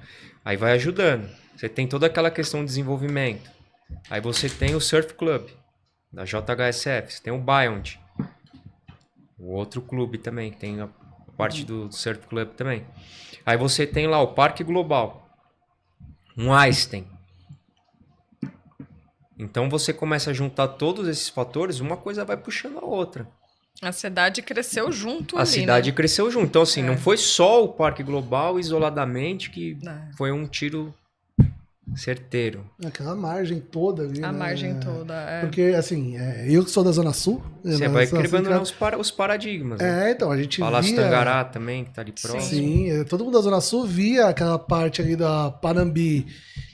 Aí vai ajudando. Você tem toda aquela questão de desenvolvimento. Aí você tem o Surf Club, da JHSF. Você tem o Beyond, o outro clube também, que tem a parte do Surf Club também. Aí você tem lá o Parque Global, um Einstein. Então você começa a juntar todos esses fatores, uma coisa vai puxando a outra. A cidade cresceu junto ali, A cidade né? cresceu junto. Então, assim, não foi só o Parque Global isoladamente que É. foi um tiro certeiro. Aquela margem toda ali, A né? margem toda, Porque, assim, eu que sou da Zona Sul... Você vai quebrando os paradigmas. Né? Então, a gente Palácio via... Tangará também, que tá ali próximo. Sim, todo mundo da Zona Sul via aquela parte ali da Panambi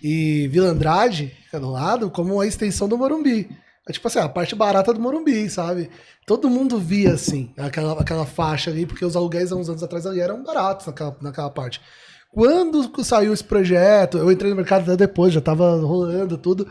e Vila Andrade, que é do lado, como uma extensão do Morumbi. É tipo assim, a parte barata do Morumbi, sabe? Todo mundo via, assim, aquela faixa ali, porque os aluguéis há uns anos atrás ali eram baratos naquela parte. Quando saiu esse projeto, eu entrei no mercado até depois, já tava rolando tudo.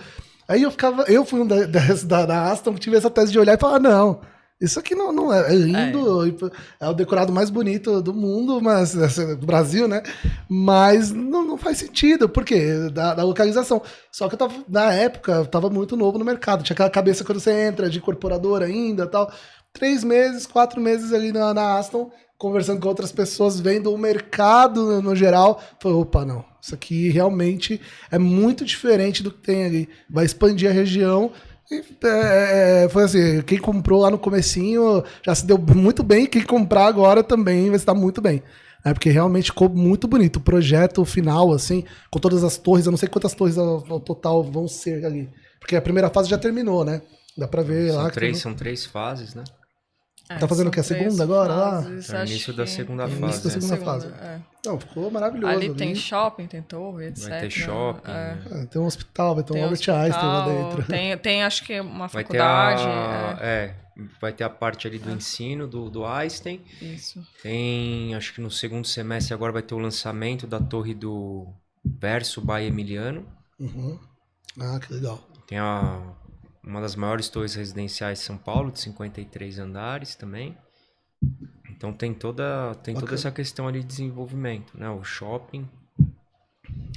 Aí eu fui um da Aston que tive essa tese de olhar e falar, não, isso aqui não é lindo, é o decorado mais bonito do mundo, mas do Brasil, né? Mas não faz sentido, por quê? Da localização. Só que na época, eu tava muito novo no mercado, tinha aquela cabeça quando você entra de incorporador ainda, tal. 3 meses, 4 meses ali na Aston, conversando com outras pessoas, vendo o mercado no geral, falei, opa, não, isso aqui realmente é muito diferente do que tem ali, vai expandir a região. E, foi assim, quem comprou lá no comecinho já se deu muito bem, quem comprar agora também vai se dar muito bem. Porque realmente ficou muito bonito. O projeto final, assim, com todas as torres, eu não sei quantas torres ao total vão ser ali. Porque a primeira fase já terminou, né? Dá pra ver lá. São 3 fases, né? Tá fazendo o que? A segunda agora lá? É o início da segunda fase. Início da segunda fase. Não, ficou maravilhoso. Ali tem shopping, tem torre, etc. Vai ter shopping. Tem um hospital, vai ter um Albert Einstein lá dentro. Tem acho que uma faculdade. Vai ter a parte ali do ensino, do Einstein. Isso. Tem, acho que no segundo semestre agora vai ter o lançamento da torre do Verso by Emiliano. Uhum. Ah, que legal. Tem uma das maiores torres residenciais de São Paulo, de 53 andares também. Então tem toda essa questão ali de desenvolvimento, né? O shopping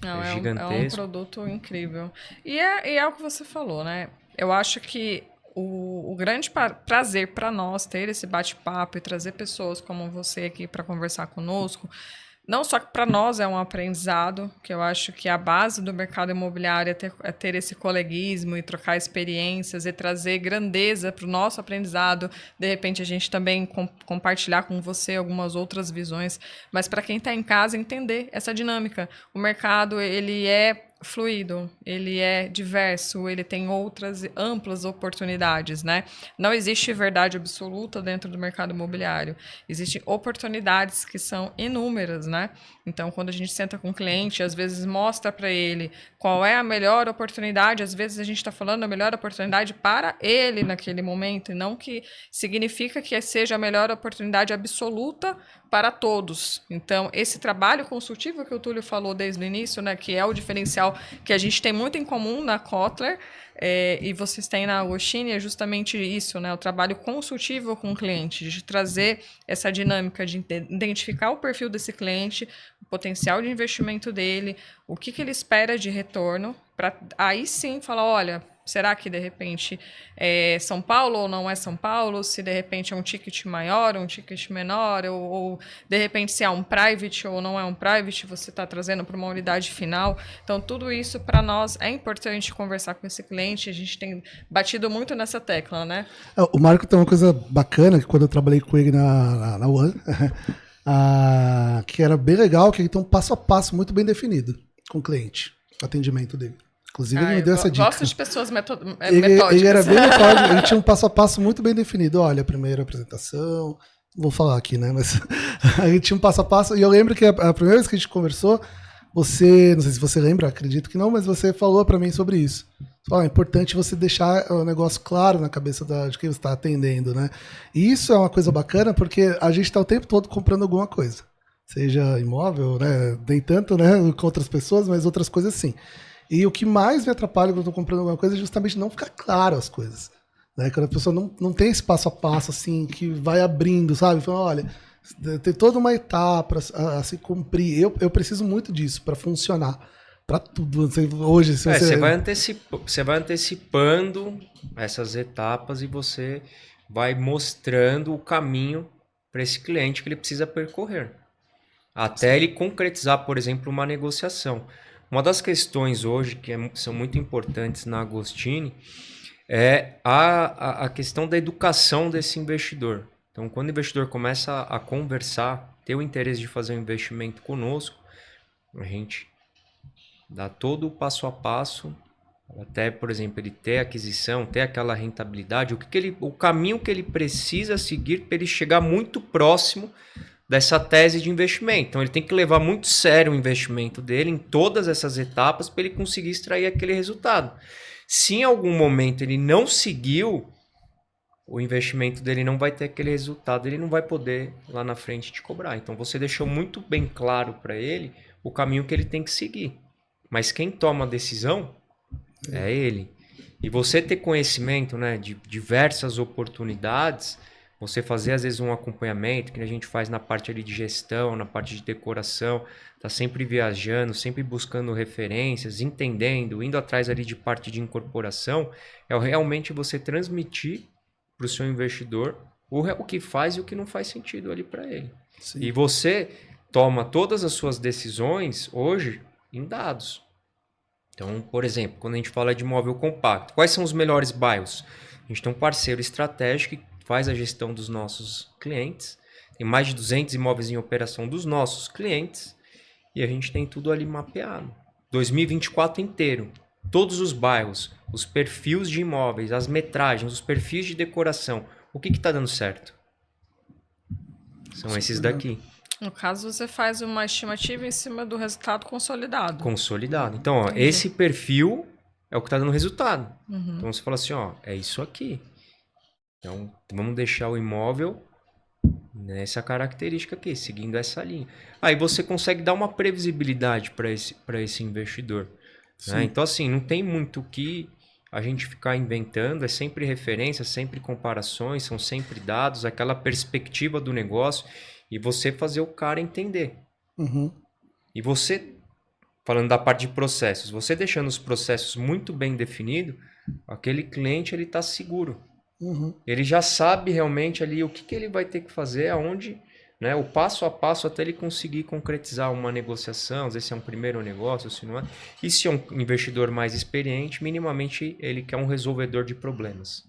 é gigantesco. É um produto incrível. E é o que você falou, né? Eu acho que o grande prazer para nós ter esse bate-papo e trazer pessoas como você aqui para conversar conosco, não só que para nós é um aprendizado, que eu acho que a base do mercado imobiliário é ter esse coleguismo e trocar experiências e trazer grandeza para o nosso aprendizado. De repente, a gente também compartilhar com você algumas outras visões, mas para quem está em casa, entender essa dinâmica. O mercado, ele é fluido, ele é diverso, ele tem outras amplas oportunidades, né? Não existe verdade absoluta dentro do mercado imobiliário. Existem oportunidades que são inúmeras, né? Então, quando a gente senta com o cliente, às vezes mostra para ele qual é a melhor oportunidade, às vezes a gente está falando a melhor oportunidade para ele naquele momento, e não que significa que seja a melhor oportunidade absoluta para todos. Então, esse trabalho consultivo que o Túlio falou desde o início, né, que é o diferencial que a gente tem muito em comum na Kotler, e vocês têm na Agostini, é justamente isso, né, o trabalho consultivo com o cliente, de trazer essa dinâmica de identificar o perfil desse cliente, o potencial de investimento dele, o que ele espera de retorno, para aí sim falar, olha, será que de repente é São Paulo ou não é São Paulo? Se de repente é um ticket maior, um ticket menor, ou de repente se é um private ou não é um private, você está trazendo para uma unidade final. Então, tudo isso para nós é importante conversar com esse cliente. A gente tem batido muito nessa tecla, né? O Marco tem uma coisa bacana, que quando eu trabalhei com ele na One, que era bem legal, que ele tem um passo a passo muito bem definido com o cliente, o atendimento dele. Inclusive, ele me deu essa dica. Eu gosto de pessoas metódicas. Ele era bem metódico, ele tinha um passo a passo muito bem definido. Olha, a primeira apresentação, não vou falar aqui, né? Mas a gente tinha um passo a passo. E eu lembro que a primeira vez que a gente conversou, não sei se você lembra, acredito que não, mas você falou pra mim sobre isso. É importante você deixar o negócio claro na cabeça de quem você está atendendo, né? E isso é uma coisa bacana, porque a gente está o tempo todo comprando alguma coisa. Seja imóvel, né? Nem tanto, né? Com outras pessoas, mas outras coisas sim. E o que mais me atrapalha quando eu estou comprando alguma coisa é justamente não ficar claro as coisas. Né? Quando a pessoa não tem esse passo a passo, assim, que vai abrindo, sabe? Fala, olha, tem toda uma etapa a se cumprir. Eu preciso muito disso para funcionar. Para tudo. Hoje, se você vai antecipando essas etapas e você vai mostrando o caminho para esse cliente que ele precisa percorrer. Até ele concretizar, por exemplo, uma negociação. Uma das questões hoje que são muito importantes na Agostini é a questão da educação desse investidor. Então, quando o investidor começa a conversar, ter o interesse de fazer um investimento conosco, a gente dá todo o passo a passo, até, por exemplo, ele ter aquisição, ter aquela rentabilidade, o caminho que ele precisa seguir para ele chegar muito próximo dessa tese de investimento. Então, ele tem que levar muito sério o investimento dele em todas essas etapas para ele conseguir extrair aquele resultado. Se em algum momento ele não seguiu, o investimento dele não vai ter aquele resultado, ele não vai poder lá na frente te cobrar. Então, você deixou muito bem claro para ele o caminho que ele tem que seguir. Mas quem toma a decisão é ele. E você ter conhecimento, né, de diversas oportunidades, você fazer às vezes um acompanhamento, que a gente faz na parte ali de gestão, na parte de decoração, tá sempre viajando, sempre buscando referências, entendendo, indo atrás ali de parte de incorporação, é realmente você transmitir para o seu investidor o que faz e o que não faz sentido ali para ele. Sim. E você toma todas as suas decisões hoje em dados. Então, por exemplo, quando a gente fala de imóvel compacto, quais são os melhores bairros? A gente tem um parceiro estratégico que faz a gestão dos nossos clientes, tem mais de 200 imóveis em operação dos nossos clientes e a gente tem tudo ali mapeado. 2024 inteiro, todos os bairros, os perfis de imóveis, as metragens, os perfis de decoração, o que está dando certo? São esses daqui. No caso, você faz uma estimativa em cima do resultado consolidado. Consolidado. Então, ó, esse perfil é o que está dando resultado. Uhum. Então, você fala assim, ó, é isso aqui. Então, vamos deixar o imóvel nessa característica aqui, seguindo essa linha. Aí você consegue dar uma previsibilidade para esse investidor. Né? Então, assim, não tem muito o que a gente ficar inventando, é sempre referência, sempre comparações, são sempre dados, aquela perspectiva do negócio e você fazer o cara entender. Uhum. E você, falando da parte de processos, você deixando os processos muito bem definidos, aquele cliente ele está seguro. Uhum. Ele já sabe realmente ali o que ele vai ter que fazer, aonde, né, o passo a passo até ele conseguir concretizar uma negociação, se é um primeiro negócio, se não é. E se é um investidor mais experiente, minimamente ele quer um resolvedor de problemas.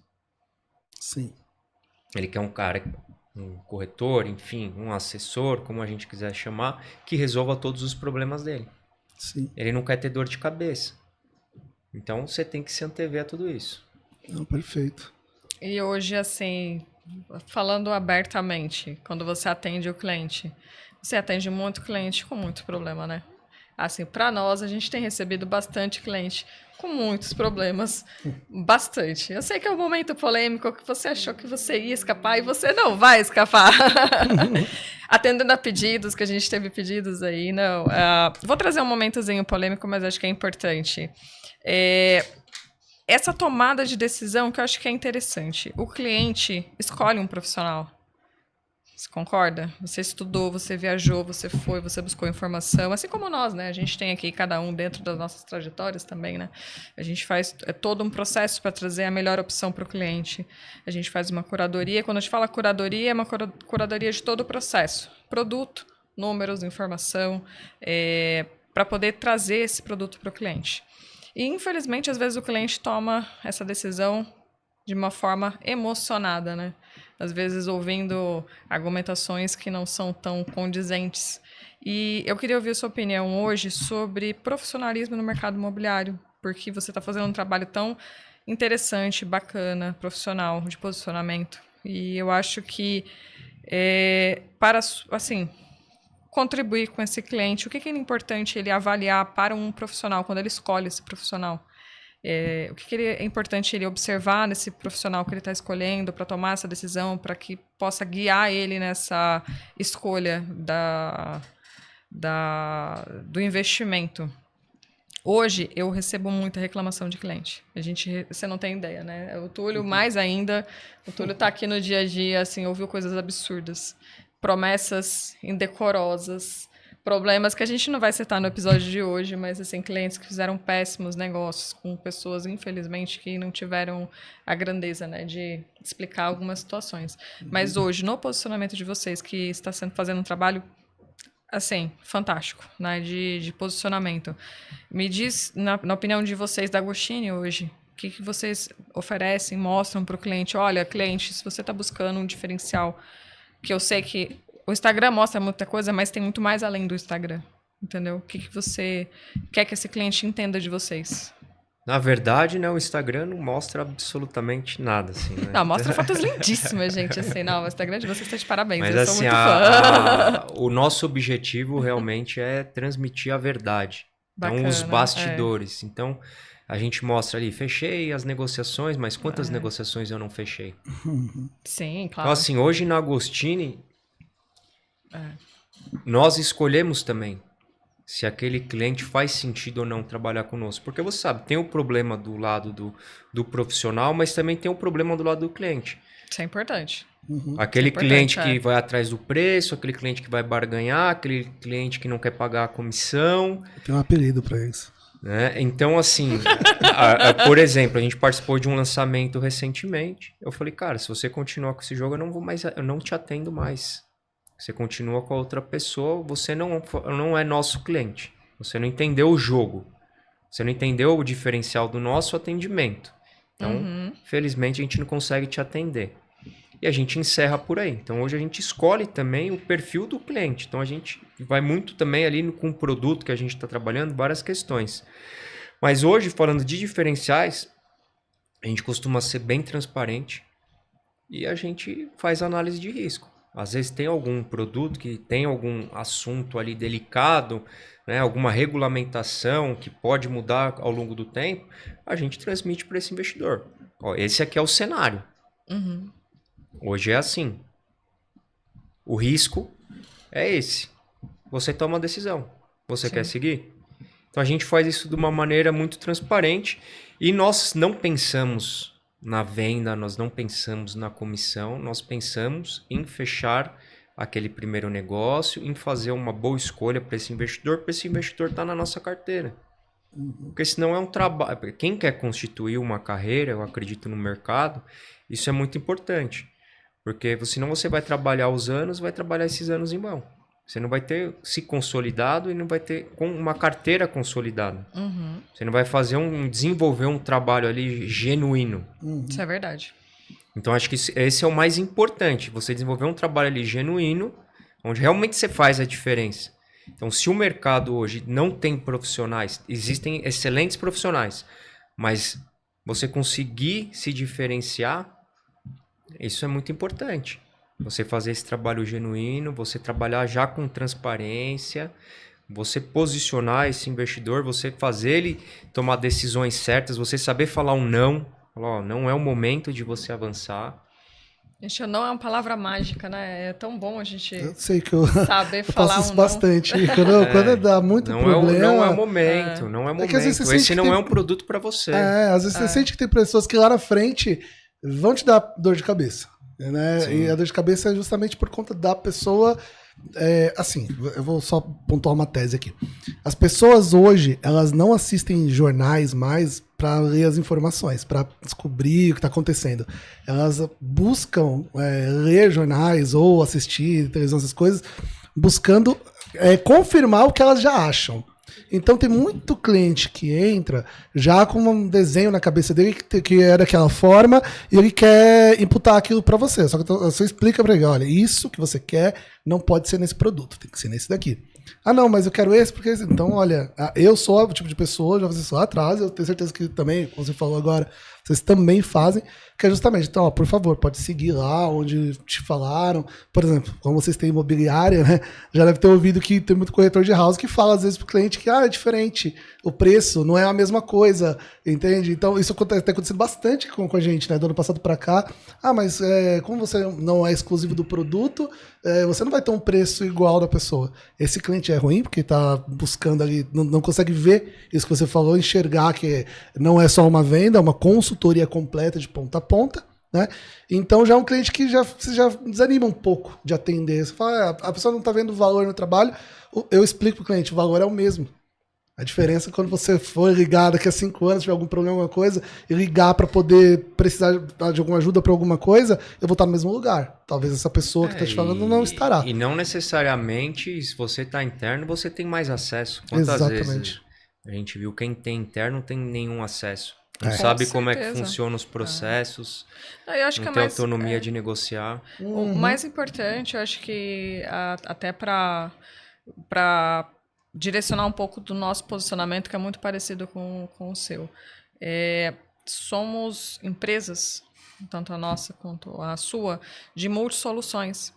Sim. Ele quer um cara, um corretor, enfim, um assessor, como a gente quiser chamar, que resolva todos os problemas dele. Sim. Ele não quer ter dor de cabeça. Então você tem que se antever a tudo isso. Não, perfeito. E hoje, assim, falando abertamente, quando você atende o cliente, você atende muito cliente com muito problema, né? Assim, para nós, a gente tem recebido bastante cliente com muitos problemas, bastante. Eu sei que é um momento polêmico, que você achou que você ia escapar e você não vai escapar. Atendendo a pedidos, que a gente teve pedidos aí, não. Vou trazer um momentozinho polêmico, mas acho que é importante. Essa tomada de decisão que eu acho que é interessante. O cliente escolhe um profissional. Você concorda? Você estudou, você viajou, você foi, você buscou informação. Assim como nós, né? A gente tem aqui cada um dentro das nossas trajetórias também, né? A gente faz todo um processo para trazer a melhor opção para o cliente. A gente faz uma curadoria. Quando a gente fala curadoria, é uma curadoria de todo o processo. Produto, números, informação, para poder trazer esse produto para o cliente. E, infelizmente, às vezes o cliente toma essa decisão de uma forma emocionada, né? Às vezes ouvindo argumentações que não são tão condizentes. E eu queria ouvir a sua opinião hoje sobre profissionalismo no mercado imobiliário, porque você está fazendo um trabalho tão interessante, bacana, profissional, de posicionamento. E eu acho que para, assim, contribuir com esse cliente, o que é importante ele avaliar para um profissional, quando ele escolhe esse profissional? O que é importante ele observar nesse profissional que ele está escolhendo para tomar essa decisão, para que possa guiar ele nessa escolha do investimento? Hoje, eu recebo muita reclamação de cliente. Você não tem ideia, né? O Túlio, mais ainda, o Túlio tá aqui no dia a dia, assim, ouviu coisas absurdas. Promessas indecorosas, problemas que a gente não vai citar no episódio de hoje, mas, assim, clientes que fizeram péssimos negócios com pessoas, infelizmente, que não tiveram a grandeza, né, de explicar algumas situações. Mas hoje, no posicionamento de vocês, que está fazendo um trabalho assim, fantástico, né, de posicionamento. Me diz, na opinião de vocês da Agostini hoje, o que vocês oferecem, mostram para o cliente? Olha, cliente, se você está buscando um diferencial, que eu sei que o Instagram mostra muita coisa, mas tem muito mais além do Instagram, entendeu? O que você quer que esse cliente entenda de vocês? Na verdade, né, o Instagram não mostra absolutamente nada, assim, né? Não, mostra fotos lindíssimas, gente, assim, não, o Instagram de vocês está de parabéns, mas, eu assim, sou muito fã. O nosso objetivo realmente é transmitir a verdade. Bacana, então, os bastidores. Então, a gente mostra ali, fechei as negociações, mas quantas negociações eu não fechei? Sim, claro. Então, assim, hoje na Agostini, nós escolhemos também se aquele cliente faz sentido ou não trabalhar conosco. Porque você sabe, tem o problema do lado do profissional, mas também tem o problema do lado do cliente. Isso é importante. Aquele cliente que vai atrás do preço, aquele cliente que vai barganhar, aquele cliente que não quer pagar a comissão. Tem um apelido para isso. Né? Então, assim, por exemplo, a gente participou de um lançamento recentemente. Eu falei, cara, se você continuar com esse jogo, eu não te atendo mais. Você continua com a outra pessoa, você não é nosso cliente. Você não entendeu o jogo. Você não entendeu o diferencial do nosso atendimento. Então, felizmente, a gente não consegue te atender. E a gente encerra por aí. Então, hoje a gente escolhe também o perfil do cliente. Então, a gente vai muito também ali com o produto que a gente está trabalhando, várias questões. Mas hoje, falando de diferenciais, a gente costuma ser bem transparente e a gente faz análise de risco. Às vezes tem algum produto que tem algum assunto ali delicado, né, alguma regulamentação que pode mudar ao longo do tempo, a gente transmite para esse investidor. Ó, esse aqui é o cenário. Hoje é assim. O risco é esse. Você toma a decisão. Você quer seguir? Então a gente faz isso de uma maneira muito transparente e nós não pensamos na venda, nós não pensamos na comissão, nós pensamos em fechar aquele primeiro negócio, em fazer uma boa escolha para esse investidor estar na nossa carteira. Porque senão é um trabalho. Quem quer constituir uma carreira, eu acredito no mercado, isso é muito importante. Porque senão você vai trabalhar os anos, vai trabalhar esses anos em vão. Você não vai ter se consolidado e não vai ter uma carteira consolidada. Você não vai desenvolver um trabalho ali genuíno. Isso é verdade. Então, acho que esse é o mais importante. Você desenvolver um trabalho ali genuíno, onde realmente você faz a diferença. Então, se o mercado hoje não tem profissionais, existem excelentes profissionais, mas você conseguir se diferenciar, isso é muito importante. Você fazer esse trabalho genuíno, você trabalhar já com transparência, você posicionar esse investidor, você fazer ele tomar decisões certas, você saber falar um não. Falar, ó, não é o momento de você avançar. Gente, não é uma palavra mágica, né? É tão bom a gente sei que eu saber falar faço isso um bastante. Quando dá muito problema... Não é o momento, não é o momento. Esse não é um produto para você. Às vezes você sente que tem pessoas que lá na frente vão te dar dor de cabeça. Né? E a dor de cabeça é justamente por conta da pessoa. Assim, eu vou só pontuar uma tese aqui. As pessoas hoje, elas não assistem jornais mais para ler as informações, para descobrir o que está acontecendo. Elas buscam ler jornais ou assistir televisão, essas coisas, buscando confirmar o que elas já acham. Então tem muito cliente que entra já com um desenho na cabeça dele que é daquela forma e ele quer imputar aquilo para você. Só que você explica para ele, olha, isso que você quer não pode ser nesse produto, tem que ser nesse daqui. Ah, não, mas eu quero esse porque... Então, olha, eu sou o tipo de pessoa, já fiz isso lá atrás, eu tenho certeza que também, como você falou agora, vocês também fazem, que é justamente, então, ó, por favor, pode seguir lá onde te falaram. Por exemplo, como vocês têm imobiliária, né? Já deve ter ouvido que tem muito corretor de house que fala às vezes pro cliente que é diferente, o preço não é a mesma coisa, entende? Então, isso tem acontecido bastante com a gente, né? Do ano passado para cá. Ah, mas como você não é exclusivo do produto, você não vai ter um preço igual da pessoa. Esse cliente necessariamente é ruim, porque está buscando ali, não consegue ver isso que você falou, enxergar que não é só uma venda, é uma consultoria completa de ponta a ponta, né? Então já é um cliente que você já desanima um pouco de atender. Você fala, a pessoa não está vendo valor no trabalho, eu explico para o cliente, o valor é o mesmo. A diferença é quando você for ligar daqui a 5 anos, tiver algum problema, alguma coisa, e ligar para poder precisar de alguma ajuda para alguma coisa, eu vou estar no mesmo lugar. Talvez essa pessoa que está te falando não estará. E não necessariamente, se você está interno, você tem mais acesso. Quantas Exatamente. vezes a gente viu quem tem interno não tem nenhum acesso. Não sabe como é que funcionam os processos, Eu acho que não é tem mais, autonomia de negociar. O mais importante, eu acho que até para direcionar um pouco do nosso posicionamento, que é muito parecido com o seu. Somos empresas, tanto a nossa quanto a sua, de multissoluções.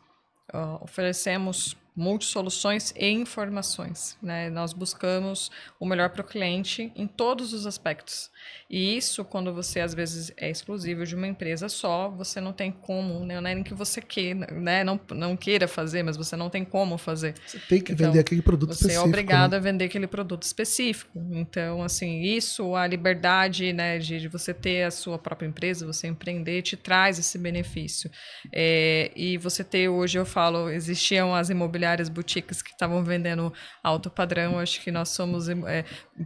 Oferecemos multissoluções e informações, né? Nós buscamos o melhor para o cliente em todos os aspectos. E isso, quando você, às vezes, é exclusivo de uma empresa só, você não tem como, né? Não é nem que você queira, né? Não queira fazer, mas você não tem como fazer. Você tem que vender aquele produto específico. Você é obrigado a vender aquele produto específico. Então, assim, isso, a liberdade, né, de você ter a sua própria empresa, você empreender, te traz esse benefício. E você ter, hoje eu falo, existiam as imobiliárias boutiques que estavam vendendo alto padrão, acho que nós somos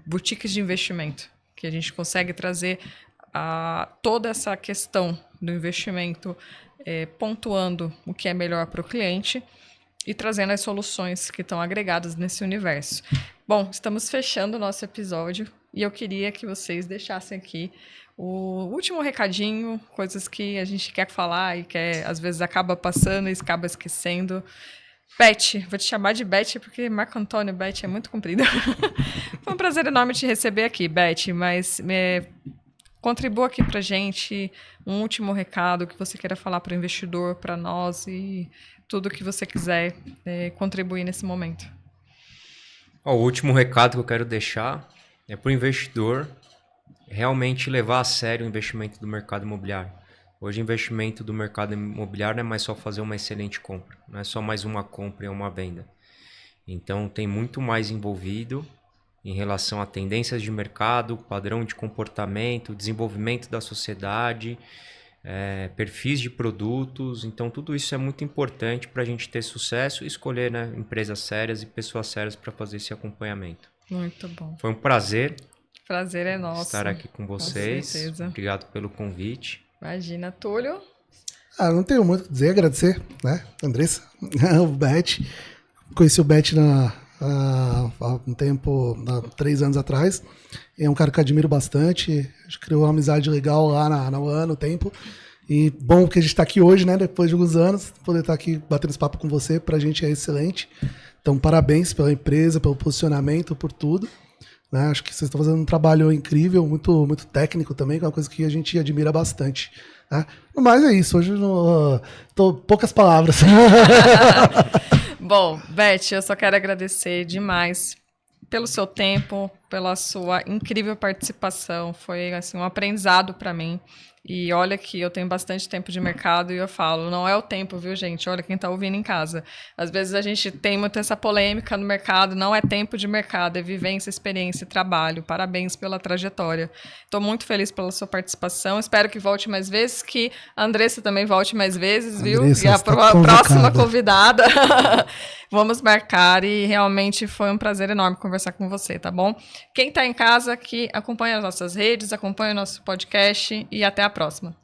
boutiques de investimento, que a gente consegue trazer toda essa questão do investimento, pontuando o que é melhor para o cliente e trazendo as soluções que estão agregadas nesse universo. Bom, estamos fechando o nosso episódio e eu queria que vocês deixassem aqui o último recadinho, coisas que a gente quer falar e que às vezes acaba passando e acaba esquecendo. Beth, vou te chamar de Beth porque Marco Antônio Beth é muito comprido. Foi um prazer enorme te receber aqui, Beth, mas contribua aqui pra gente um último recado que você queira falar para o investidor, para nós e tudo que você quiser contribuir nesse momento. O último recado que eu quero deixar é para o investidor realmente levar a sério o investimento do mercado imobiliário. Hoje, o investimento do mercado imobiliário não é mais só fazer uma excelente compra, não é só mais uma compra e uma venda. Então, tem muito mais envolvido em relação a tendências de mercado, padrão de comportamento, desenvolvimento da sociedade, perfis de produtos. Então, tudo isso é muito importante para a gente ter sucesso e escolher, né, empresas sérias e pessoas sérias para fazer esse acompanhamento. Muito bom. Foi um prazer. Prazer é nosso. Estar aqui com vocês. Com certeza. Obrigado pelo convite. Imagina, Túlio. Não tenho muito o que dizer, agradecer, né, Andressa, o Beth. Conheci o Beth há um tempo, há 3 anos atrás. É um cara que eu admiro bastante. A gente criou uma amizade legal lá na UAN, no tempo. E bom que a gente está aqui hoje, né, depois de alguns anos, poder estar aqui batendo esse papo com você, pra gente é excelente. Então, parabéns pela empresa, pelo posicionamento, por tudo. Né? Acho que vocês estão fazendo um trabalho incrível, muito, muito técnico também, que é uma coisa que a gente admira bastante. Né? No mais é isso, hoje tô poucas palavras. Bom, Beth, eu só quero agradecer demais pelo seu tempo, pela sua incrível participação. Foi assim, um aprendizado para mim. E olha que eu tenho bastante tempo de mercado e eu falo, não é o tempo, viu, gente? Olha quem tá ouvindo em casa. Às vezes a gente tem muito essa polêmica no mercado, não é tempo de mercado, é vivência, experiência e trabalho. Parabéns pela trajetória. Estou muito feliz pela sua participação. Espero que volte mais vezes, que a Andressa também volte mais vezes, viu? Andressa, e a próxima convidada. Vamos marcar e realmente foi um prazer enorme conversar com você, tá bom? Quem tá em casa, que acompanha as nossas redes, acompanha o nosso podcast e até a próxima.